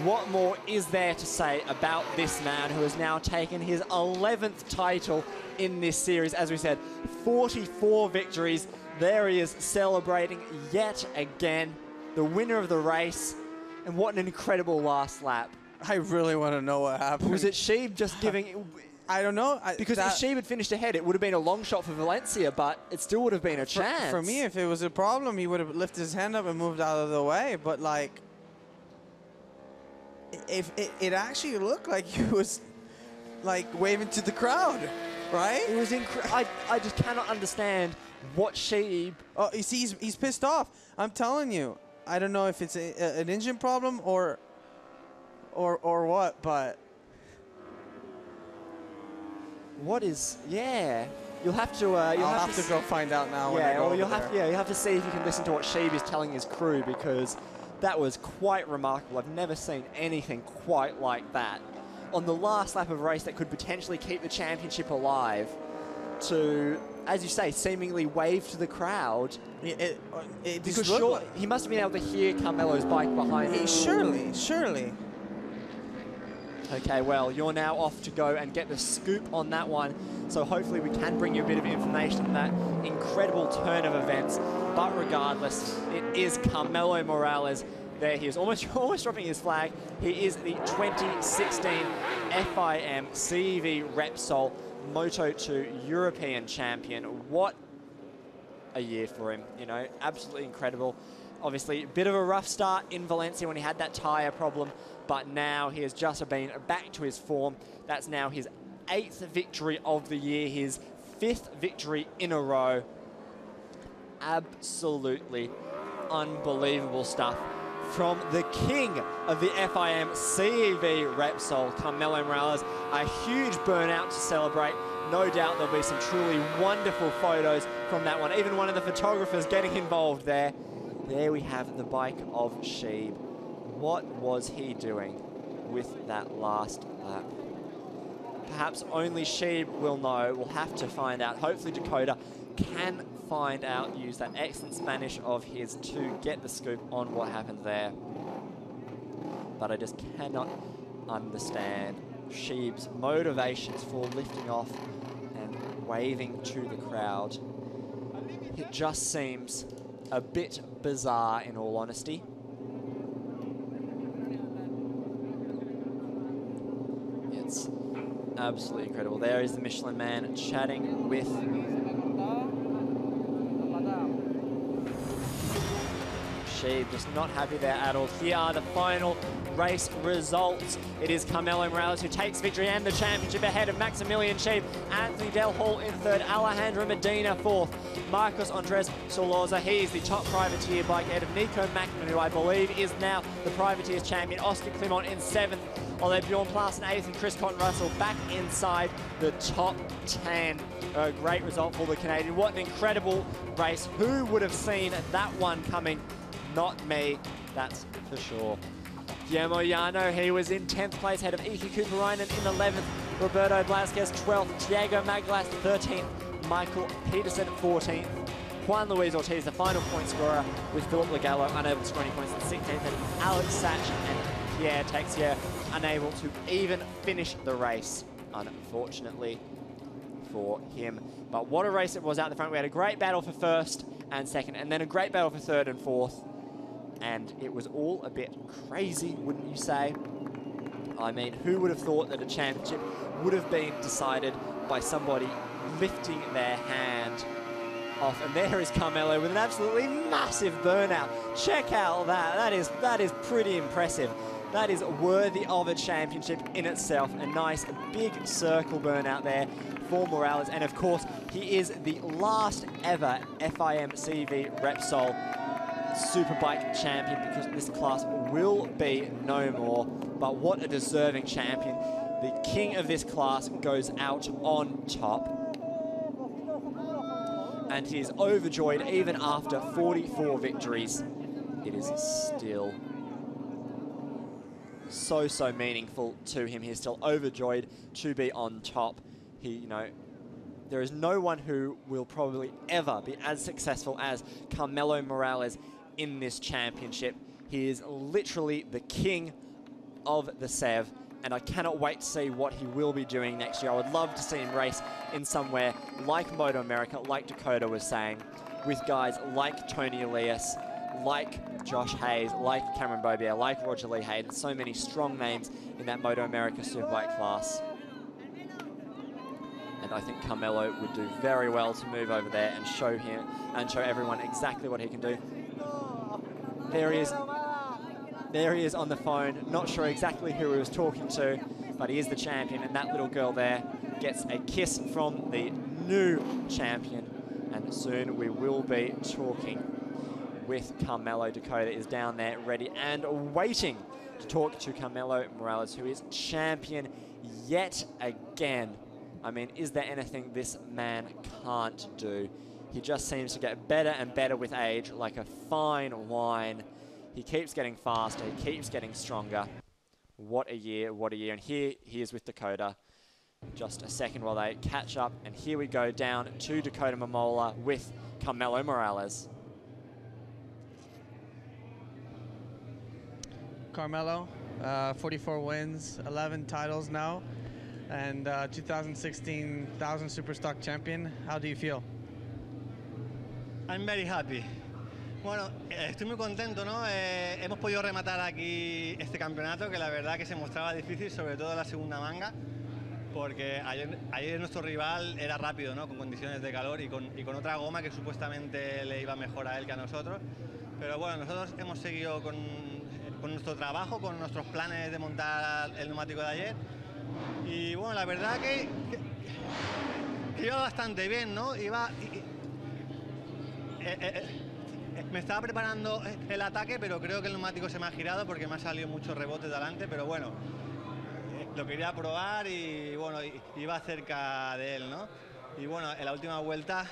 What more is there to say about this man who has now taken his 11th title in this series? As we said, 44 victories. There he is celebrating yet again, the winner of the race. And what an incredible last lap. I really want to know what happened. Was it Sheeb just giving... I don't know. Because if Sheeb had finished ahead, it would have been a long shot for Valencia, but it still would have been a chance. For me, if it was a problem, he would have lifted his hand up and moved out of the way. But, like, if it actually looked like he was, like, waving to the crowd, right? It was incredible. I just cannot understand what Sheeb... Oh, you see, he's pissed off. I'm telling you. I don't know if it's an engine problem or what, but... What is... Yeah. You'll have to... I'll have to go find out now. Yeah, or you'll have to see if you can listen to what Sheeb is telling his crew, because that was quite remarkable. I've never seen anything quite like that. On the last lap of a race that could potentially keep the championship alive, to, as you say, seemingly wave to the crowd. Because sure, he must have been able to hear Carmelo's bike behind him. Surely. Okay, well, you're now off to go and get the scoop on that one. So hopefully we can bring you a bit of information on that incredible turn of events. But regardless, it is Carmelo Morales. There he is, almost dropping his flag. He is the 2016 FIM CV Repsol Moto2 European champion. What a year for him, you know, absolutely incredible. Obviously, a bit of a rough start in Valencia when he had that tyre problem, but now he has just been back to his form. That's now his 8th victory of the year, his 5th victory in a row. Absolutely unbelievable stuff from the king of the FIM CEV Repsol, Carmelo Morales. A huge burnout to celebrate. No doubt there'll be some truly wonderful photos from that one. Even one of the photographers getting involved there. There we have the bike of Sheeb. What was he doing with that last lap? Perhaps only Sheeb will know. We'll have to find out. Hopefully Dakota can find out, use that excellent Spanish of his to get the scoop on what happened there. But I just cannot understand Sheeb's motivations for lifting off and waving to the crowd. It just seems a bit bizarre, in all honesty. It's absolutely incredible. There is the Michelin Man chatting with Sheeb just not happy there at all. Here are the final race results. It is Carmelo Morales who takes victory and the championship ahead of Maximilian Sheeb, Anthony Del Hall in third, Alejandro Medina fourth, Marcos Andres Soloza, he's the top privateer bike ahead of Nico Macklin, who I believe is now the privateers champion, Oscar Clement in seventh, although Bjorn Plassen eighth and Chris Cotton Russell back inside the top 10. A great result for the Canadian. What an incredible race. Who would have seen that one coming? Not me, that's for sure. Guillermo Llano, he was in 10th place ahead of Iki Kuparainen in 11th, Roberto Blasquez 12th, Thiago Maglas 13th, Michael Peterson 14th, Juan Luis Ortiz, the final point scorer, with Philip Lagallo unable to score any points in 16th, and Alex Sach and Pierre Texier unable to even finish the race, unfortunately for him. But what a race it was out the front. We had a great battle for first and second, and then a great battle for third and fourth. And it was all a bit crazy, wouldn't you say? I mean, who would have thought that a championship would have been decided by somebody lifting their hand off? And there is Carmelo with an absolutely massive burnout. Check out that. That is pretty impressive. That is worthy of a championship in itself. A nice big circle burnout there for Morales. And of course, he is the last ever FIM-CV Repsol Superbike champion, because this class will be no more. But what a deserving champion. The king of this class goes out on top. And he is overjoyed even after 44 victories. It is still so meaningful to him. He's still overjoyed to be on top. There is no one who will probably ever be as successful as Carmelo Morales in this championship. He is literally the king of the SEV, and I cannot wait to see what he will be doing next year. I would love to see him race in somewhere like Moto America, like Dakota was saying, with guys like Tony Elias, like Josh Hayes, like Cameron Bobier, like Roger Lee Hayden. So many strong names in that Moto America Superbike class. And I think Carmelo would do very well to move over there and show everyone exactly what he can do. There he is. There he is on the phone. Not sure exactly who he was talking to, but he is the champion. And that little girl there gets a kiss from the new champion. And soon we will be talking with Carmelo. Dakota is down there ready and waiting to talk to Carmelo Morales, who is champion yet again. I mean, is there anything this man can't do? He just seems to get better and better with age, like a fine wine. He keeps getting faster, he keeps getting stronger. What a year, what a year. And here he is with Dakota. Just a second while they catch up. And here we go down to Dakota Momola with Carmelo Morales. Carmelo, 44 wins, 11 titles now, and 2016 1000 Superstock champion. How do you feel? I'm very happy. Bueno, estoy muy contento, ¿no? Hemos podido rematar aquí este campeonato, que la verdad que se mostraba difícil, sobre todo en la segunda manga, porque ayer nuestro rival era rápido, ¿no? Con condiciones de calor y con otra goma que supuestamente le iba mejor a él que a nosotros. Pero bueno, nosotros hemos seguido con nuestro trabajo, con nuestros planes de montar el neumático de ayer. Y bueno, la verdad que iba bastante bien, ¿no? Me estaba preparando el ataque, pero creo que el neumático se me ha girado porque me ha salido muchos rebotes de adelante, pero bueno, lo quería probar y bueno, iba cerca de él, ¿no? Y bueno, en la última vuelta,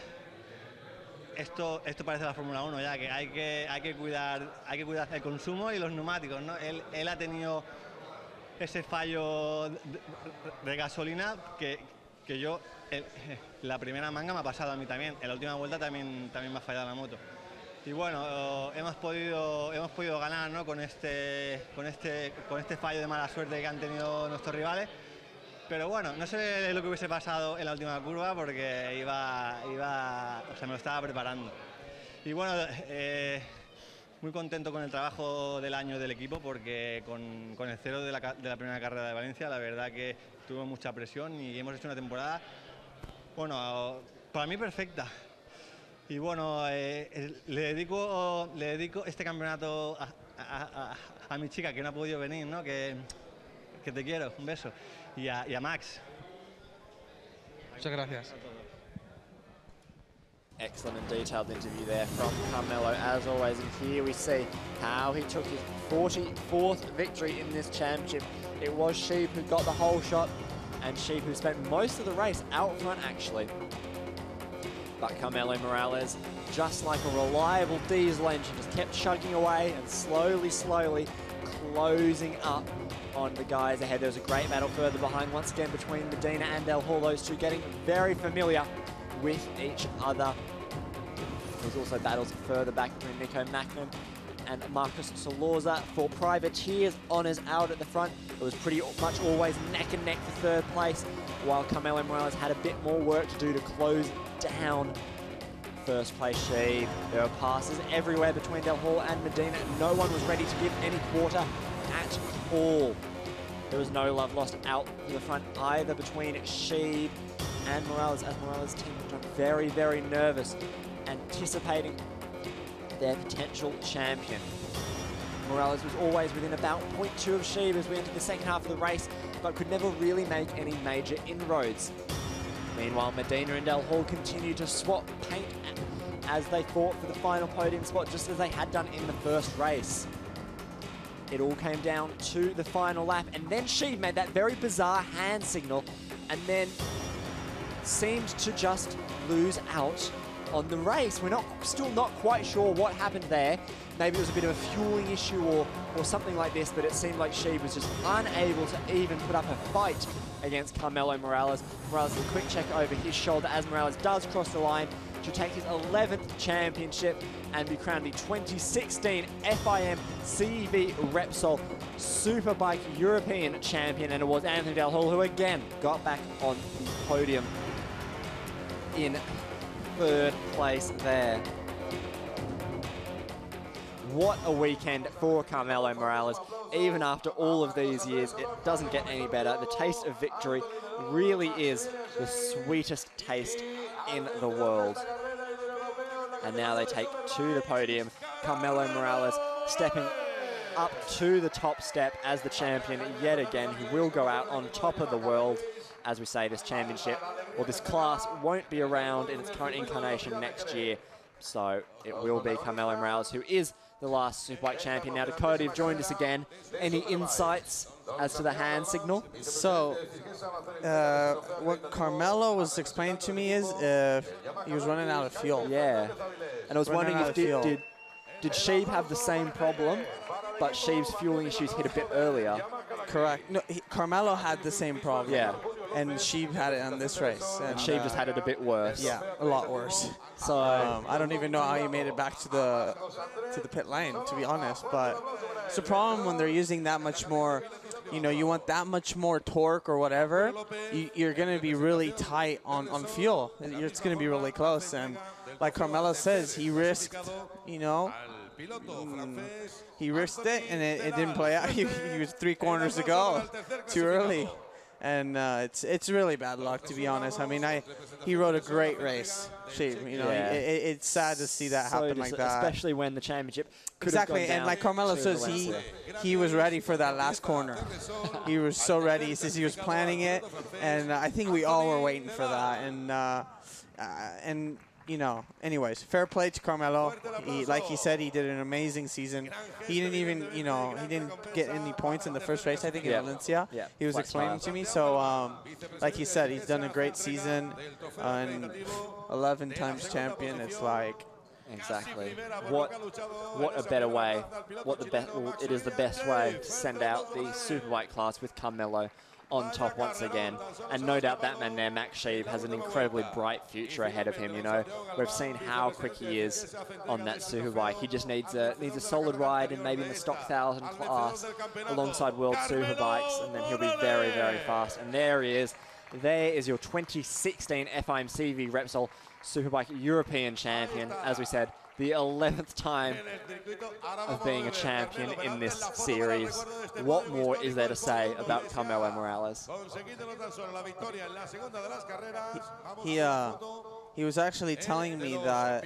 esto parece la Fórmula 1 ya, que hay que cuidar el consumo y los neumáticos, ¿no? Él ha tenido ese fallo de gasolina que yo, la primera manga me ha pasado a mí también, en la última vuelta también me ha fallado la moto. Y bueno, hemos podido ganar, ¿no? con este fallo de mala suerte que han tenido nuestros rivales. Pero bueno, no sé lo que hubiese pasado en la última curva porque me lo estaba preparando. Y bueno, muy contento con el trabajo del año del equipo porque con el cero de la primera carrera de Valencia, la verdad que tuvimos mucha presión y hemos hecho una temporada, bueno, para mí perfecta. Y bueno, le dedico este campeonato a mi chica que no ha podido venir, ¿no? Que te quiero, un beso. Y a Max. Muchas gracias. Excellent and detailed interview there from Carmelo, as always. And here we see how he took his 44th victory in this championship. It was Sheeb who got the whole shot, and Sheeb who spent most of the race out front, actually. But Carmelo Morales, just like a reliable diesel engine, just kept chugging away and slowly closing up on the guys ahead. There was a great battle further behind, once again, between Medina and Del Hall. Those two getting very familiar with each other. There's also battles further back between Nico Macklin and Marcus Solorza for privateers honours out at the front. It was pretty much always neck and neck for third place, while Carmelo Morales had a bit more work to do to close down first place Sheeb. There were passes everywhere between Del Hall and Medina. No one was ready to give any quarter at all. There was no love lost out to the front either between Sheeb and Morales, as Morales' team looked very, very nervous, anticipating their potential champion. Morales was always within about 0.2 of Sheeb as we entered the second half of the race, but could never really make any major inroads. Meanwhile, Medina and Del Hall continued to swap paint as they fought for the final podium spot, just as they had done in the first race. It all came down to the final lap, and then Sheeb made that very bizarre hand signal, and then seemed to just lose out on the race. We're still not quite sure what happened there. Maybe it was a bit of a fueling issue or something like this, but it seemed like Sheeb was just unable to even put up a fight against Carmelo Morales. Morales with a quick check over his shoulder as Morales does cross the line to take his 11th championship and be crowned the 2016 FIM CEV Repsol Superbike European champion. And it was Anthony Del Hall who again got back on the podium in third place there. What a weekend for Carmelo Morales. Even after all of these years, it doesn't get any better. The taste of victory really is the sweetest taste in the world. And now they take to the podium. Carmelo Morales stepping up to the top step as the champion yet again. He will go out on top of the world. As we say, this championship, or this class, won't be around in its current incarnation next year. So it will be Carmelo Morales who is the last Superbike champion. Now, Dakota, you've joined us again. Any insights as to the hand signal? So, what Carmelo was explaining to me is he was running out of fuel. Yeah. And I was wondering if did Sheeb have the same problem, but Sheeb's fueling issues hit a bit earlier? Correct. No, Carmelo had the same problem. Yeah. And Sheeb had it on this race. And Sheeb just had it a bit worse. Yeah, a lot worse. So I don't even know how he made it back to the pit lane, to be honest. But it's a problem when they're using that much more. You know, you want that much more torque or whatever. You're going to be really tight on fuel. It's going to be really close. And like Carmelo says, he risked, you know. He risked it, and it didn't play out. He was 3 corners to go, too early. And it's really bad luck, to be honest. I mean, he rode a great race, Sheeb. You know, yeah. It's sad to see that happen like that. Especially when the championship could exactly. have gone And like Carmelo says, he was ready for that last corner. He was so ready. He says he was planning it, and I think we all were waiting for that. And you know, anyways, fair play to Carmelo. Like he said, he did an amazing season. He didn't even, you know, he didn't get any points in the first race, I think, in Valencia. Yeah. He was explaining to me. So, like he said, he's done a great season. And 11 times champion, it's like... Exactly. What a better way. It is the best way to send out the Superbike class with Carmelo on top once again. And no doubt that man there, Max Sheeb, has an incredibly bright future ahead of him, you know. We've seen how quick he is on that Superbike. He just needs a solid ride and maybe in the stock 1000 class alongside World Superbikes, and then he'll be very, very fast. And there he is. There is your 2016 FIM CEV Repsol Superbike European champion. As we said, the 11th time of being a champion in this series. What more is there to say about Carmelo Morales? He he was actually telling me that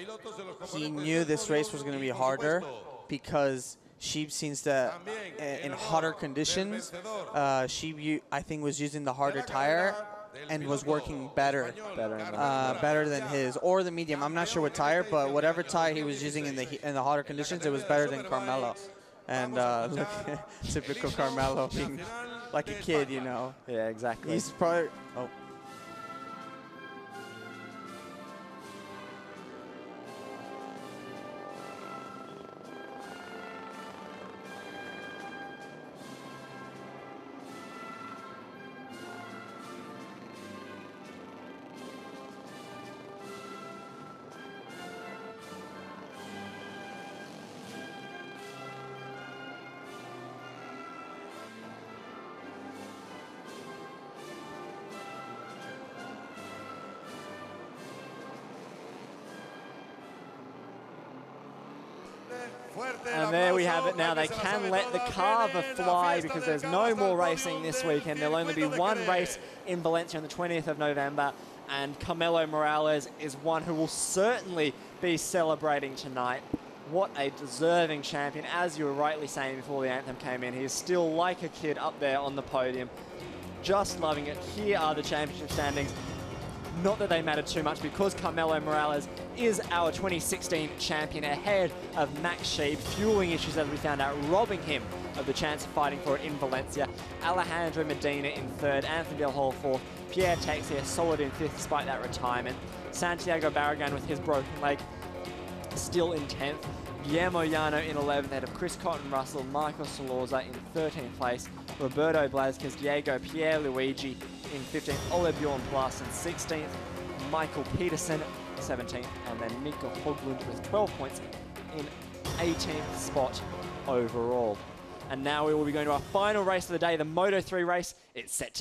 he knew this race was going to be harder because Sheep seems to, in hotter conditions, Sheep, I think, was using the harder tire and was working better than his, or the medium. I'm not sure what tire, but whatever tire he was using in the hotter conditions, it was better than Carmelo. And look, typical Carmelo being like a kid, you know. Yeah, exactly. He's probably. Oh. And there we have it now. They can let the Carver fly because there's no more racing this weekend. There'll only be one race in Valencia on the 20th of November. And Carmelo Morales is one who will certainly be celebrating tonight. What a deserving champion. As you were rightly saying before the anthem came in, he is still like a kid up there on the podium. Just loving it. Here are the championship standings. Not that they matter too much because Carmelo Morales is our 2016 champion ahead of Max Sheep, fueling issues as we found out, robbing him of the chance of fighting for it in Valencia. Alejandro Medina in third, Anthony Del Hall fourth, Pierre Texier solid in fifth despite that retirement. Santiago Barragan with his broken leg still in 10th. Guillermo Llano in 11th, ahead of Chris Cotton Russell, Michael Solorza in 13th place, Roberto Blazquez, Diego Pierluigi in 15th, Ole Bjorn Plus in 16th, Michael Peterson 17th, and then Nico Hoglund with 12 points in 18th spot overall. And now we will be going to our final race of the day, the Moto3 race. It's set to be